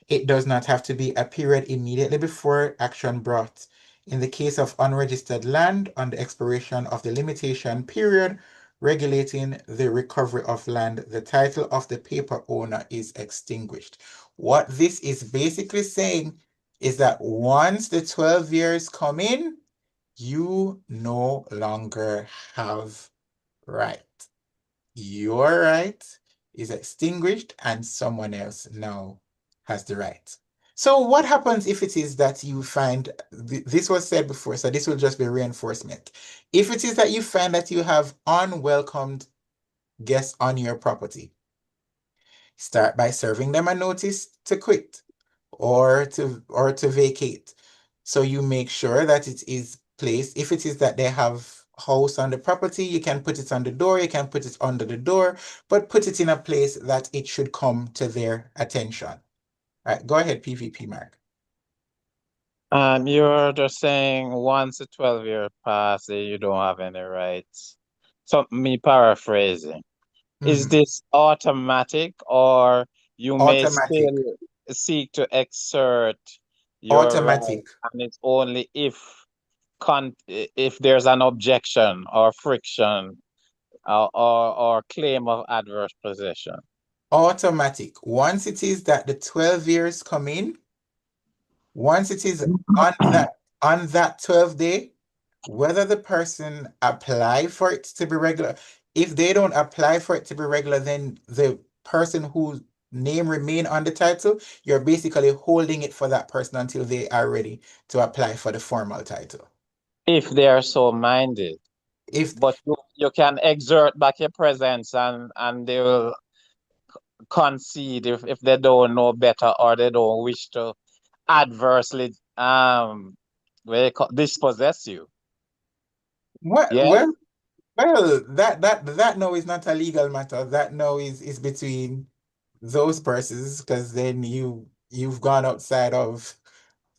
It does not have to be a period immediately before action brought. In the case of unregistered land, on the expiration of the limitation period regulating the recovery of land, the title of the paper owner is extinguished. What this is basically saying is that once the 12 years come in, you no longer have right. Your right is extinguished and someone else now has the right. So what happens if it is that you find, this was said before, so this will just be reinforcement. If it is that you find that you have unwelcomed guests on your property, start by serving them a notice to quit or to vacate. So you make sure that it is placed. If it is that they have house on the property, you can put it on the door, you can put it under the door, but put it in a place that it should come to their attention. All right, go ahead, PVP Mark. You're just saying once a 12-year pass, you don't have any rights. So me paraphrasing. Is this automatic, or you may Automatic. still seek to exert your right, Automatic. and it's only if there's an objection or friction or claim of adverse possession? Automatic. Once it is that the 12 years come in, once it is on that 12 day, whether the person apply for it to be regular, if they don't apply for it to be regular, then the person whose name remain on the title, you're basically holding it for that person until they are ready to apply for the formal title. If they are so minded. But you can exert back your presence, and they will concede if they don't know better, or they don't wish to adversely dispossess you. What? Yeah. Well, that now is not a legal matter. That now is between those persons, because then you've gone outside of.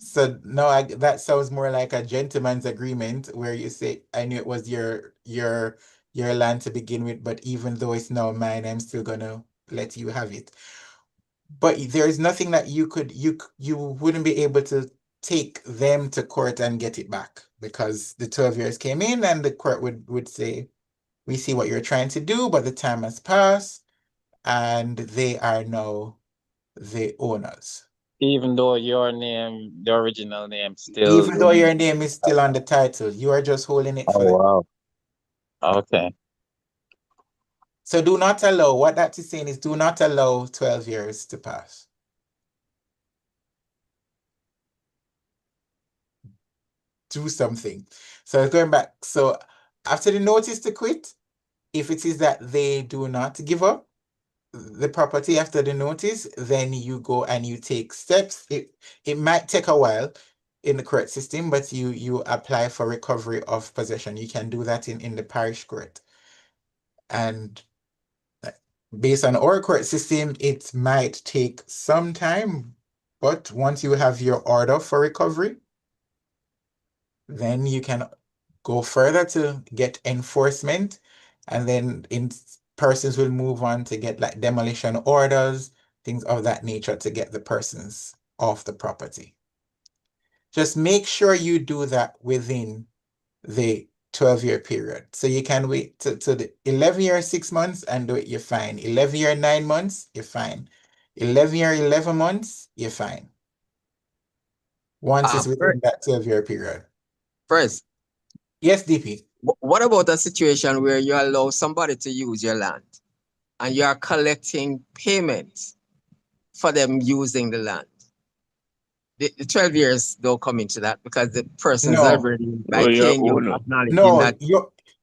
So no, that sounds more like a gentleman's agreement where you say, I knew it was your land to begin with, but even though it's now mine, I'm still gonna let you have it. But there is nothing that you wouldn't be able to take them to court and get it back, because the 12 years came in and the court would say, we see what you're trying to do, but the time has passed and they are now the owners. Even though your name, the original name, still. Even though your name is still on the title, you are just holding it for Oh, wow. Okay. So do not allow, what that is saying is do not allow 12 years to pass. Do something. So going back, so after the notice to quit, if it is that they do not give up the property after the notice, then you go and you take steps. It might take a while in the court system, but you apply for recovery of possession. You can do that in the parish court. And based on our court system, it might take some time, but once you have your order for recovery, then you can go further to get enforcement, and then persons will move on to get like demolition orders, things of that nature, to get the persons off the property. Just make sure you do that within the 12-year period. So you can wait to the 11-year 6 months and do it, you're fine. 11-year 9 months, you're fine. 11-year 11 months, you're fine. Once it's within that 12-year period. First, yes, DP. What about a situation where you allow somebody to use your land and you are collecting payments for them using the land? The 12 years don't come into that, because the person's already, by paying you, acknowledging that.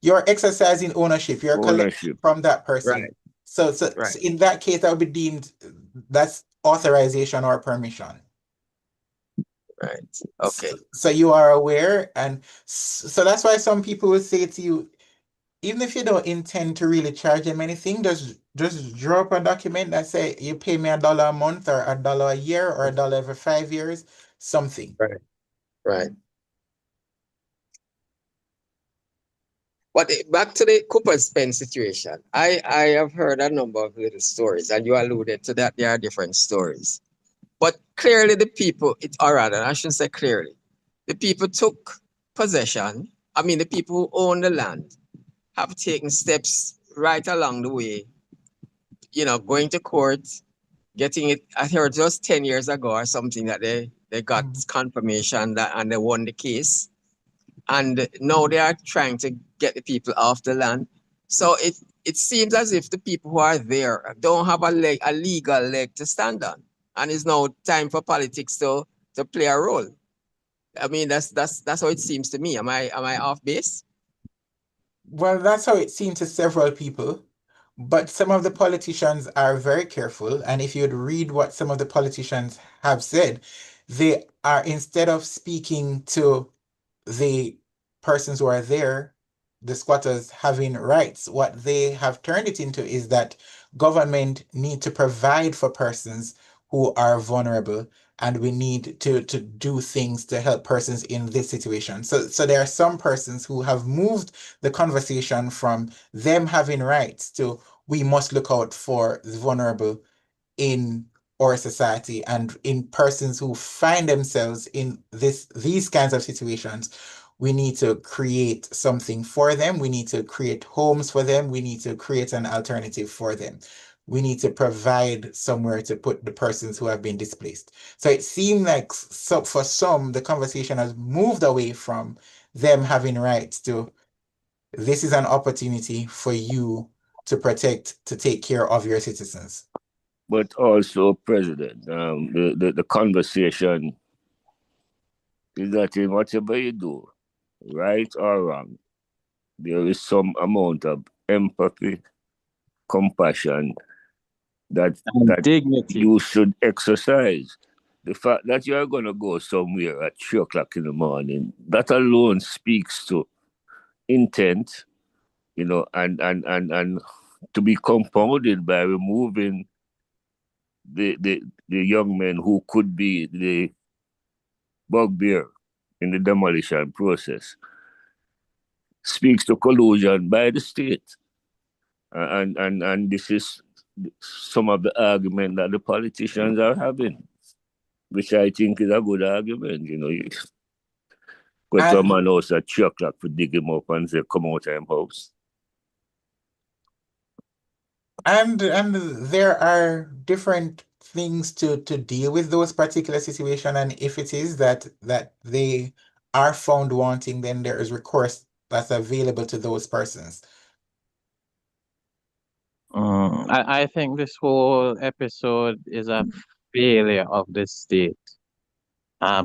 You're exercising ownership. You're collecting from that person. Right. So in that case, that would be deemed, that's authorization or permission. Right. Okay. So you are aware, and so that's why some people will say to you, even if you don't intend to really charge them anything, just draw up a document that say you pay me $1 a month or $1 a year or $1 every 5 years, something. Right. Right. But back to the Cooper's Pen situation, I have heard a number of little stories, and you alluded to that there are different stories. But clearly the people, or rather, I shouldn't say clearly, the people took possession. I mean, the people who own the land have taken steps right along the way, going to court, getting it. I heard just 10 years ago or something that they got confirmation that, and they won the case. And now they are trying to get the people off the land. So it seems as if the people who are there don't have a legal leg to stand on. And it's now time for politics to play a role. I mean, that's how it seems to me. Am I off base? Well, that's how it seems to several people. But some of the politicians are very careful. And if you'd read what some of the politicians have said, they are, instead of speaking to the persons who are there, the squatters having rights, what they have turned it into is that government need to provide for persons who are vulnerable, and we need to do things to help persons in this situation. So there are some persons who have moved the conversation from them having rights to we must look out for the vulnerable in our society, and in persons who find themselves in these kinds of situations. We need to create something for them. We need to create homes for them. We need to create an alternative for them. We need to provide somewhere to put the persons who have been displaced. So it seemed like for some, the conversation has moved away from them having rights to this is an opportunity for you to protect, to take care of your citizens. But also, President, the conversation is that in whatever you do, right or wrong, there is some amount of empathy, compassion that dignity you should exercise. The fact that you are going to go somewhere at 3 o'clock in the morning, that alone speaks to intent, and to be compounded by removing the young men who could be the bugbear in the demolition process, speaks to collusion by the state. And this is some of the argument that the politicians are having, which I think is a good argument. You go to a man house at 3 o'clock to dig him up and say, come out of him house. And there are different things to deal with those particular situations. And if it is that they are found wanting, then there is recourse that's available to those persons. I think this whole episode is a failure of the state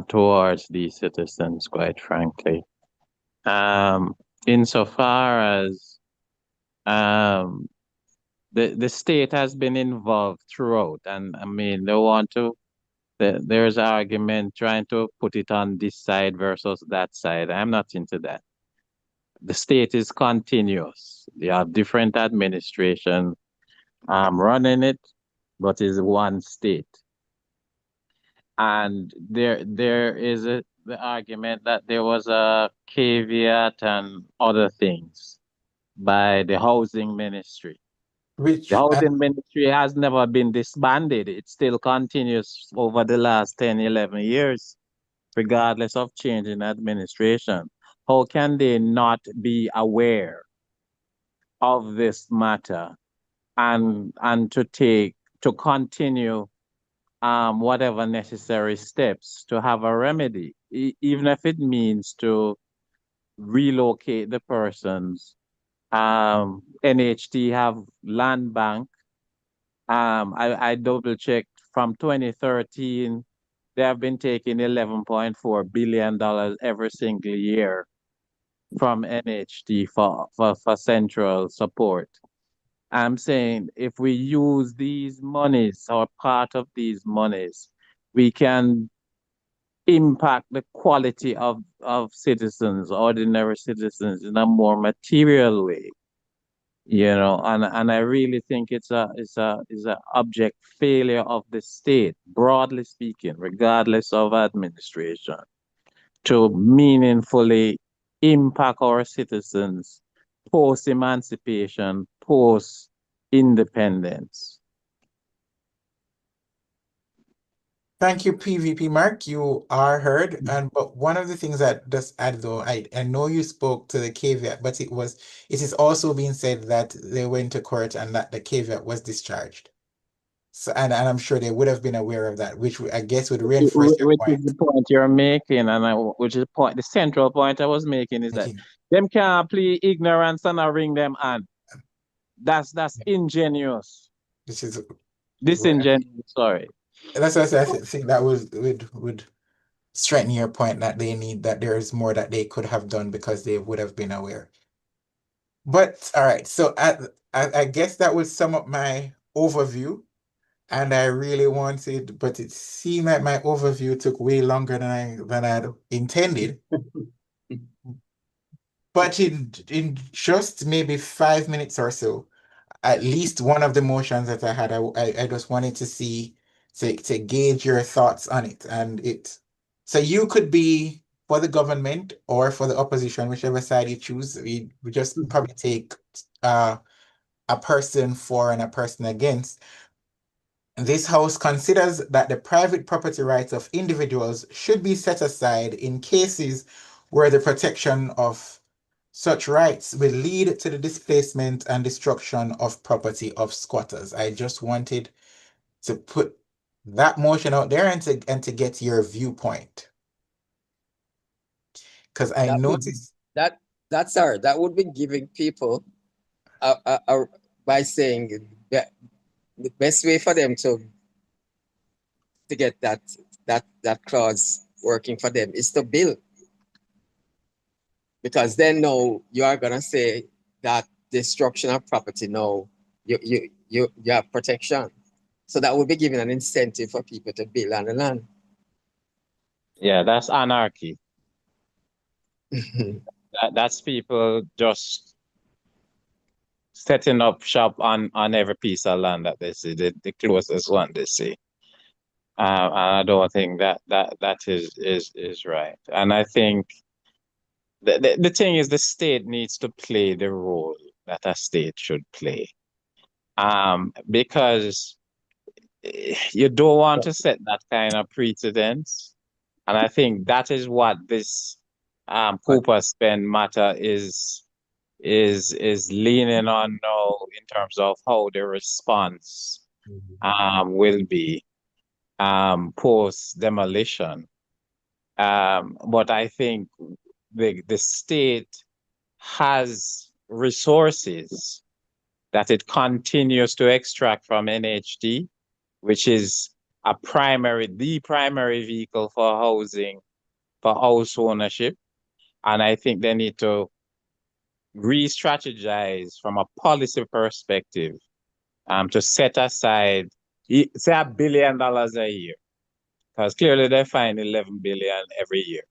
towards these citizens, quite frankly. Insofar as the state has been involved throughout, and I mean there's argument trying to put it on this side versus that side. I'm not into that. The state is continuous. You have different administration running it, but it's one state. And there is the argument that there was a caveat and other things by the housing ministry. The housing ministry has never been disbanded. It still continues over the last 10, 11 years, regardless of change in administration. How can they not be aware of this matter and to continue whatever necessary steps to have a remedy, even if it means to relocate the persons. NHT have land bank. I double checked from 2013, they have been taking $11.4 billion every single year from NHT for central support. I'm saying if we use these monies or part of these monies, we can impact the quality of citizens, ordinary citizens, in a more material way. And I really think it's a object failure of the state, broadly speaking, regardless of administration, to meaningfully impact our citizens post-emancipation, post-independence. Thank you, PVP Mark. You are heard. But one of the things that does add, though, I know you spoke to the caveat, but it is also being said that they went to court and that the caveat was discharged. So and I'm sure they would have been aware of that, which I guess would reinforce your Which point. is the point you're making, which is the central point I was making is that them can't play ignorance and I ring them on. That's ingenuous. This is disingenuous. Sorry. That's what I think that would strengthen your point that there is more that they could have done because they would have been aware. But all right, so I guess that would sum up my overview. and I really wanted, but it seemed like my overview took way longer than I'd intended. But in just maybe 5 minutes or so, at least one of the motions that I had, I just wanted to see to gauge your thoughts on it. And so you could be for the government or for the opposition, whichever side you choose. We just probably take a person for and a person against. This House considers that the private property rights of individuals should be set aside in cases where the protection of such rights will lead to the displacement and destruction of property of squatters. I just wanted to put that motion out there and to get your viewpoint. Because I noticed that would be giving people by saying that the best way for them to get that clause working for them is to build. Because then no, you are gonna say that destruction of property, no, you have protection. So that would be giving an incentive for people to build on the land. Yeah, that's anarchy. That's people just setting up shop on every piece of land that they see, the closest one they see. And I don't think that is right. And I think the thing is the state needs to play the role that a state should play. Because you don't want to set that kind of precedence. And I think that is what this Cooper spend matter is leaning on now in terms of how the response will be post demolition. But I think the state has resources that it continues to extract from NHD, which is the primary vehicle for housing, for house ownership. And I think they need to re-strategize from a policy perspective to set aside, say, $1 billion a year. Because clearly they find 11 billion every year.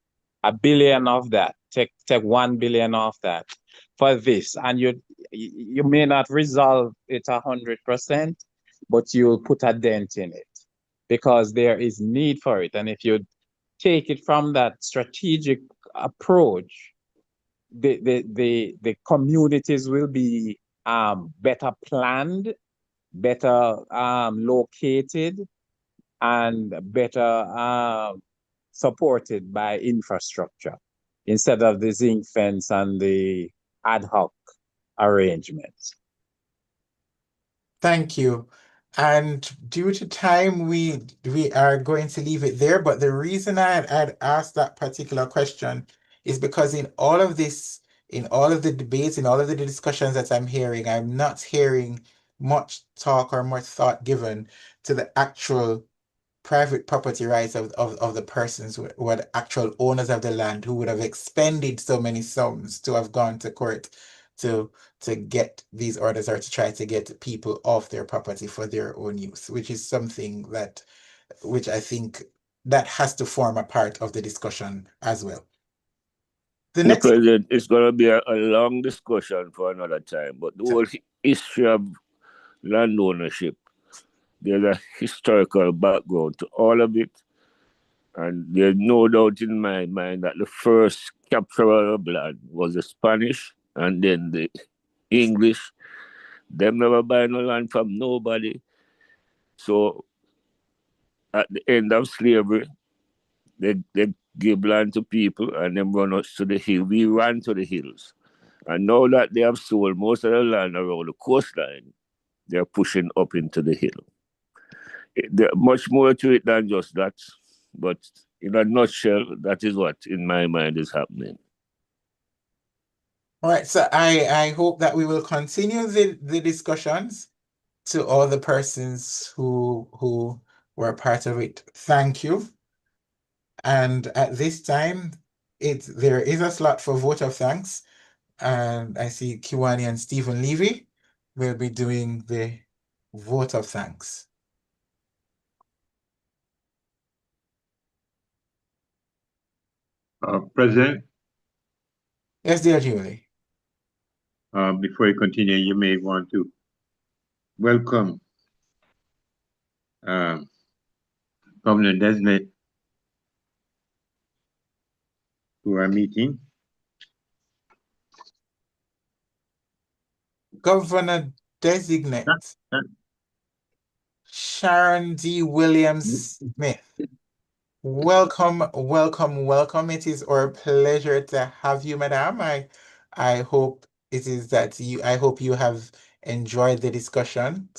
$1 billion of that, take 1 billion off that for this. And you may not resolve it 100%, but you'll put a dent in it because there is need for it. And if you take it from that strategic approach, the communities will be better planned, better located, and better supported by infrastructure instead of the zinc fence and the ad hoc arrangements. Thank you. And due to time, we are going to leave it there. But the reason I'd asked that particular question is because in all of this, in all of the debates, in all of the discussions that I'm hearing, I'm not hearing much talk or much thought given to the actual private property rights of the persons who are the actual owners of the land, who would have expended so many sums to have gone to court to get these orders or to try to get people off their property for their own use, which is something which I think that has to form a part of the discussion as well. The next President, it's going to be a long discussion for another time, but the whole history of land ownership, there's a historical background to all of it. And there's no doubt in my mind that the first capturer of land was the Spanish and then the English. Them never buy no land from nobody. So at the end of slavery, they give land to people and them run us to the hill. We ran to the hills. And now that they have sold most of the land around the coastline, they're pushing up into the hill. There's much more to it than just that. But in a nutshell, that is what, in my mind, is happening. All right, so I hope that we will continue the discussions. To all the persons who were part of it, thank you. And at this time, there is a slot for vote of thanks. And I see Kiwani and Stephen Levy will be doing the vote of thanks. President, Yes, dear Julie. before you continue, you may want to welcome Governor Desmond to our meeting. Governor Designate Sharon D. Williams Smith. Welcome, welcome, welcome. It is our pleasure to have you, Madam. I hope it is that I hope you have enjoyed the discussion,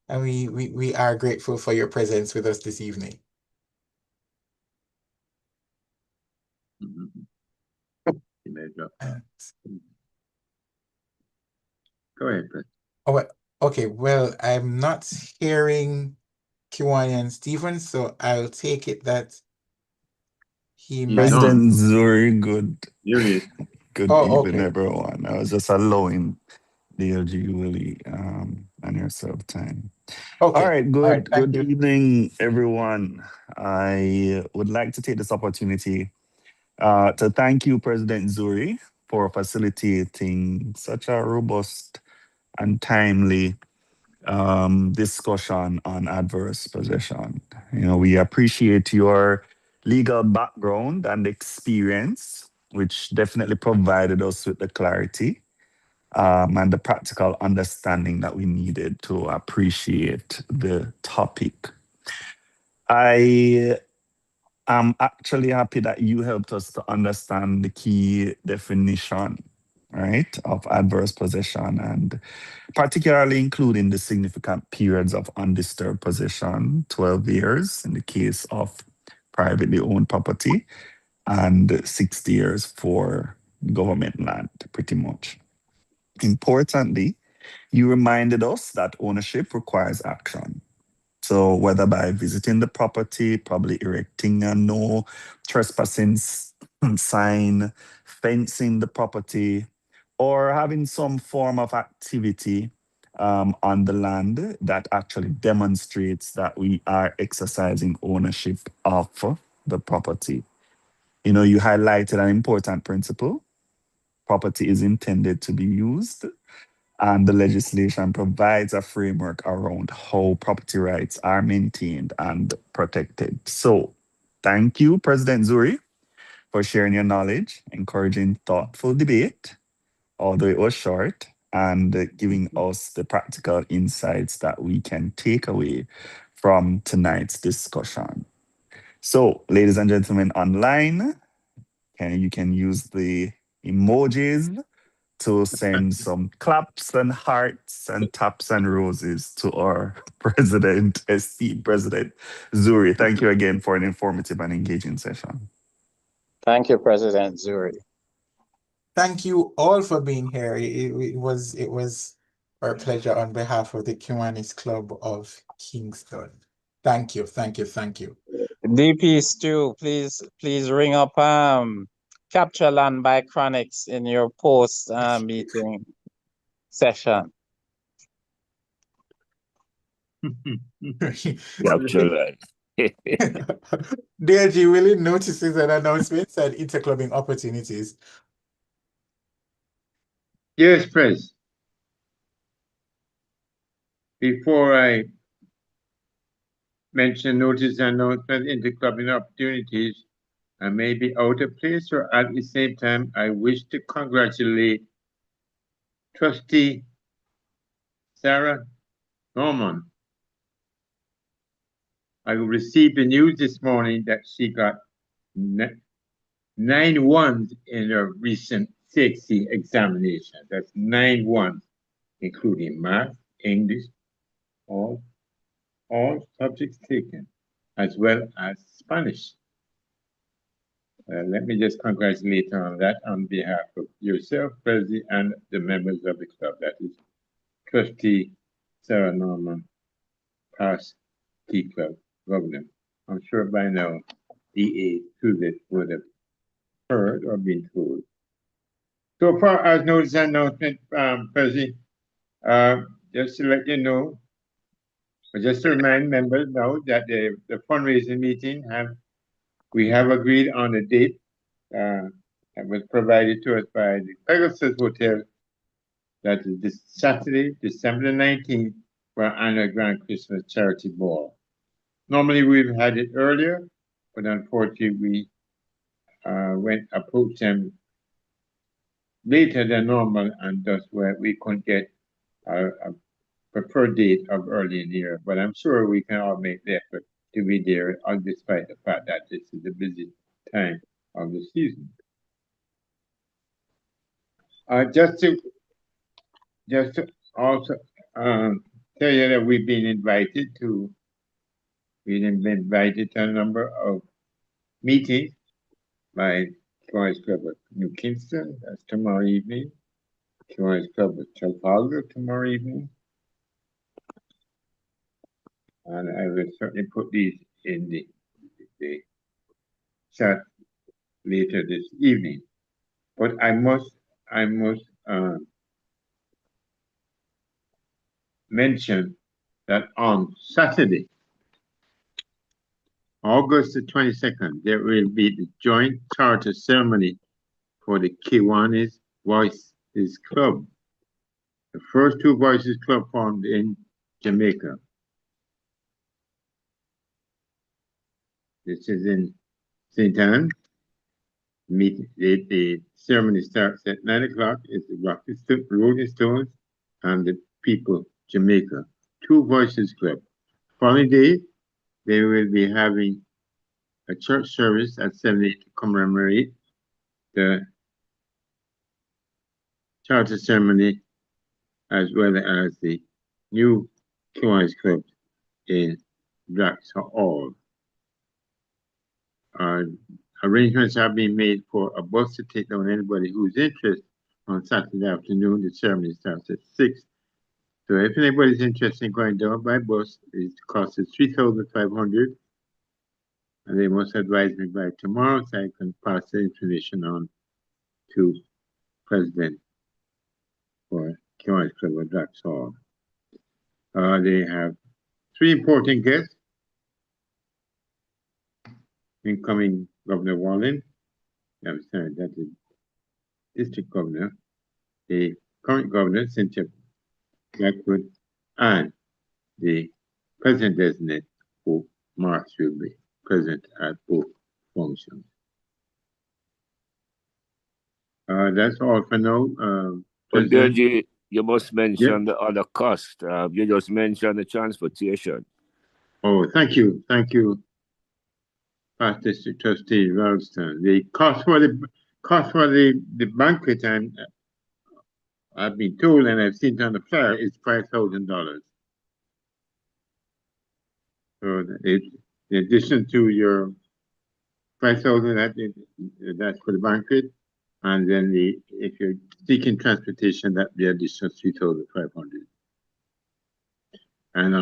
and we are grateful for your presence with us this evening. Go ahead, President. Oh, okay. Well, I'm not hearing Kiwani and Stevens, so I'll take it that he might. President Zurie, good Oh, evening, okay. everyone. I was just allowing DLG Willie and yourself time. Okay. All right, All right, good thank you. evening, everyone. I would like to take this opportunity to thank you, President Zurie, for facilitating such a robust and timely discussion on adverse possession. You know, we appreciate your legal background and experience, which definitely provided us with the clarity and the practical understanding that we needed to appreciate the topic. I am actually happy that you helped us to understand the key definition, right, of adverse possession, and particularly including the significant periods of undisturbed possession, 12 years in the case of privately owned property, and 60 years for government land, pretty much. Importantly, you reminded us that ownership requires action. So whether by visiting the property, probably erecting a no trespassing sign, fencing the property, or having some form of activity on the land that actually demonstrates that we are exercising ownership of the property. You know, you highlighted an important principle. Property is intended to be used, and the legislation provides a framework around how property rights are maintained and protected. So, thank you, President Zurie, for sharing your knowledge, encouraging thoughtful debate, although it was short, and giving us the practical insights that we can take away from tonight's discussion. So, ladies and gentlemen online, you can use the emojis to send some claps and hearts and taps and roses to our president, esteemed President Zurie. Thank you again for an informative and engaging session. Thank you, President Zurie. Thank you all for being here. It was our pleasure on behalf of the Kiwanis Club of Kingston. Thank you, thank you, thank you. DP Stu, please ring up Capture Land by Chronics in your post meeting session. Capture Land. DLG really notices an announcement and interclubbing opportunities. Yes, Pres. Before I mention notice and announcement interclubbing opportunities, I may be out of place, or at the same time, I wish to congratulate Trustee Sarah Norman. I received the news this morning that she got 9 1s in her recent CXC examination. That's 9 1s, including math, English, all subjects taken, as well as Spanish. Let me just congratulate her on that on behalf of yourself, President, and the members of the club. That is Trustee Sarah Norman, past T Club Governor. I'm sure by now DA Suzette would have heard or been told. So far as notice and announcement, President, just to let you know, just to remind members now that the fundraising meeting we have agreed on a date that was provided to us by the Pegasus Hotel. That is this Saturday, December 19th, for our annual Grand Christmas Charity Ball. Normally we've had it earlier, but unfortunately we approached them later than normal, and thus we couldn't get a preferred date of early in the year. But I'm sure we can all make the effort to be there, despite the fact that this is a busy time of the season. Just to also tell you that we've been invited to a number of meetings by Kiwanis Club of New Kingston. That's tomorrow evening. Kiwanis Club of Trafalgar tomorrow evening. And I will certainly put these in the chat later this evening. But I must mention that on Saturday, August the 22nd, there will be the joint charter ceremony for the Kiwanis Voices Club. The first two Voices Club formed in Jamaica. This is in St. Anne. The ceremony starts at 9 o'clock. It's the Rolling Stones and the People, Jamaica. Two Voices Club. Following day, they will be having a church service at 7 to commemorate the charter ceremony, as well as the new Kiwanis Club in Blacks Hall. Arrangements have been made for a bus to take down anybody who's interested on Saturday afternoon. The ceremony starts at 6. So if anybody's interested in going down by bus, it costs $3,500. And they must advise me by tomorrow so I can pass the information on to President for Kiwanis Club of Blacks Hall. They have 3 important guests. Incoming Governor Wallen, I'm sorry, that is District Governor, the current Governor, Cynthia Blackwood, and the President-designate, who Marks will be present at both functions. That's all for now. But Deji, you must mention the other cost. You just mentioned the transportation. Oh, thank you. Thank you, Past District Trustee Ralston. The cost for the banquet, I've been told and I've seen it on the flyer, is $5,000. So in addition to your 5,000, that's for the banquet, and then if you're seeking transportation, that the additional 3,500. And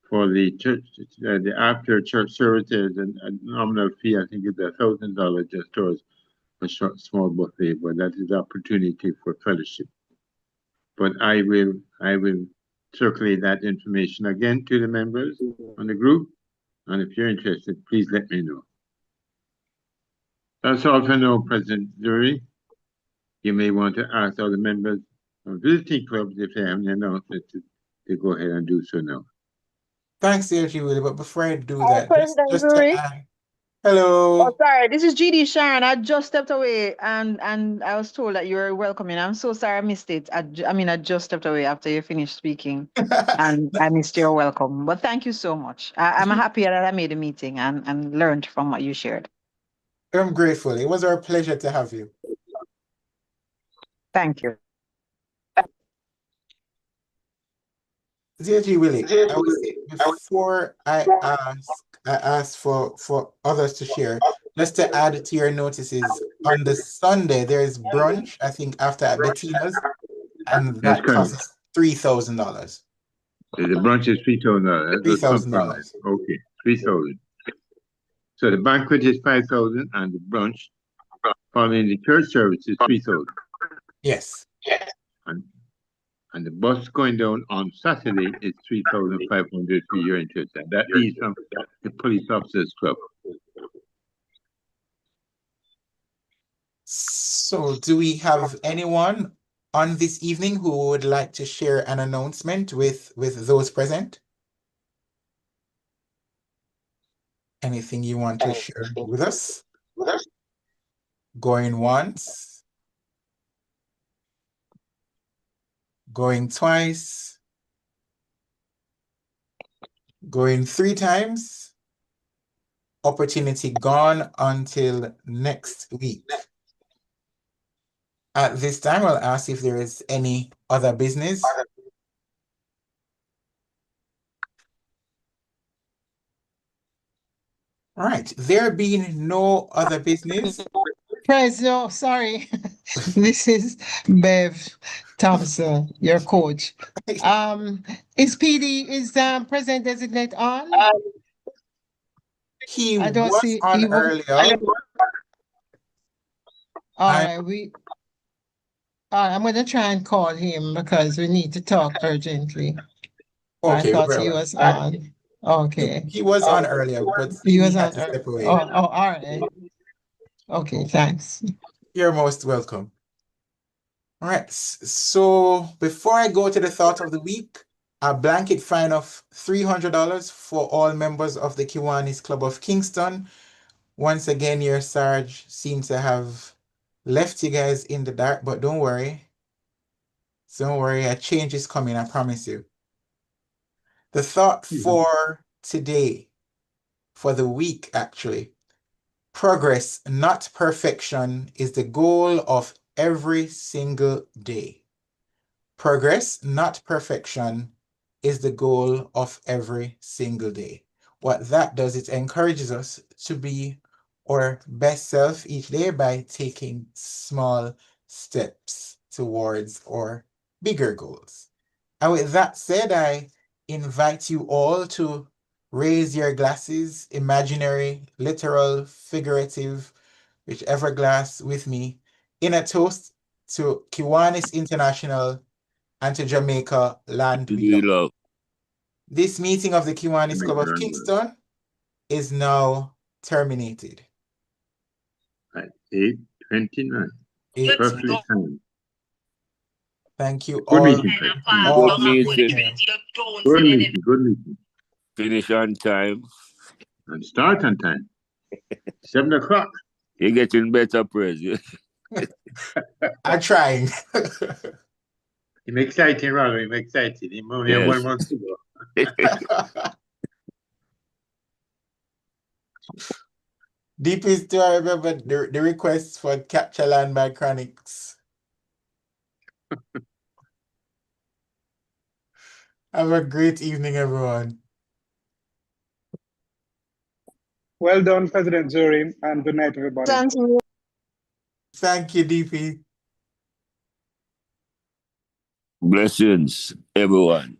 for the church, the after church service, there's a nominal fee. I think it's $1,000 just towards a small buffet, but that is the opportunity for fellowship. But I will circulate that information again to the members on the group, and if you're interested, please let me know. That's all for now, President Zurie. You may want to ask other members of visiting clubs if they have any announcement to go ahead and do so now. Thanks, Deji Willie, but before I do Hi, that, President just Zurie. hello. Oh, sorry, this is GD Sharon. I just stepped away and I was told that you were welcoming. I'm so sorry I missed it. I just stepped away after you finished speaking and I missed your welcome. But thank you so much. I'm happy that I made a meeting and learned from what you shared. I'm grateful. It was our pleasure to have you. Thank you. Deji Willie, I would say before I ask for others to share, just to add to your notices, on the Sunday there is brunch, I think after at Bettina's, and that costs $3,000. The brunch is $3,000. $3,000. Okay, 3,000. So the banquet is 5,000 and the brunch following the church service is 3,000. Yes. And the bus going down on Saturday is 3,500 for your interest. And that is from the Police Officers Club. So do we have anyone on this evening who would like to share an announcement with those present? Anything you want to share with us? Going once? Going twice? Going 3 times? Opportunity gone until next week. At this time, I'll ask if there is any other business. All right, there being no other business. President, sorry. This is Bev Thompson, your coach. Is President Designate on? He I don't was see on he was. earlier. All right, I'm gonna try and call him because we need to talk urgently. Okay, I thought very he well. was on. Okay. He was on earlier, but He was had on. to step away. Oh, all right. Okay, thanks. You're most welcome. All right, so before I go to the thought of the week, a blanket fine of $300 for all members of the Kiwanis Club of Kingston. Once again, your Sarge seems to have left you guys in the dark, but don't worry. Don't worry, a change is coming, I promise you. The thought for today, for the week actually, progress, not perfection, is the goal of every single day. Progress, not perfection, is the goal of every single day. What that does, it encourages us to be our best self each day by taking small steps towards our bigger goals. And with that said, I invite you all to raise your glasses, imaginary, literal, figurative, whichever glass with me, in a toast to Kiwanis International and to Jamaica, land we love. This meeting of the Kiwanis Club of Kingston is now terminated. At 8:29. Perfect time. Thank you Good all. meeting. All Good meeting. Good meeting. Good meeting. Finish on time. And start on time. 7 o'clock. You're getting better, President. I'm trying. I'm excited, rather. I'm excited. I'm only Yes. 1 month to go. DP still, I remember the request for Capture Land by Chronics. Have a great evening, everyone. Well done, President Zurie, and good night, everybody. Thank you, DP. Blessings, everyone.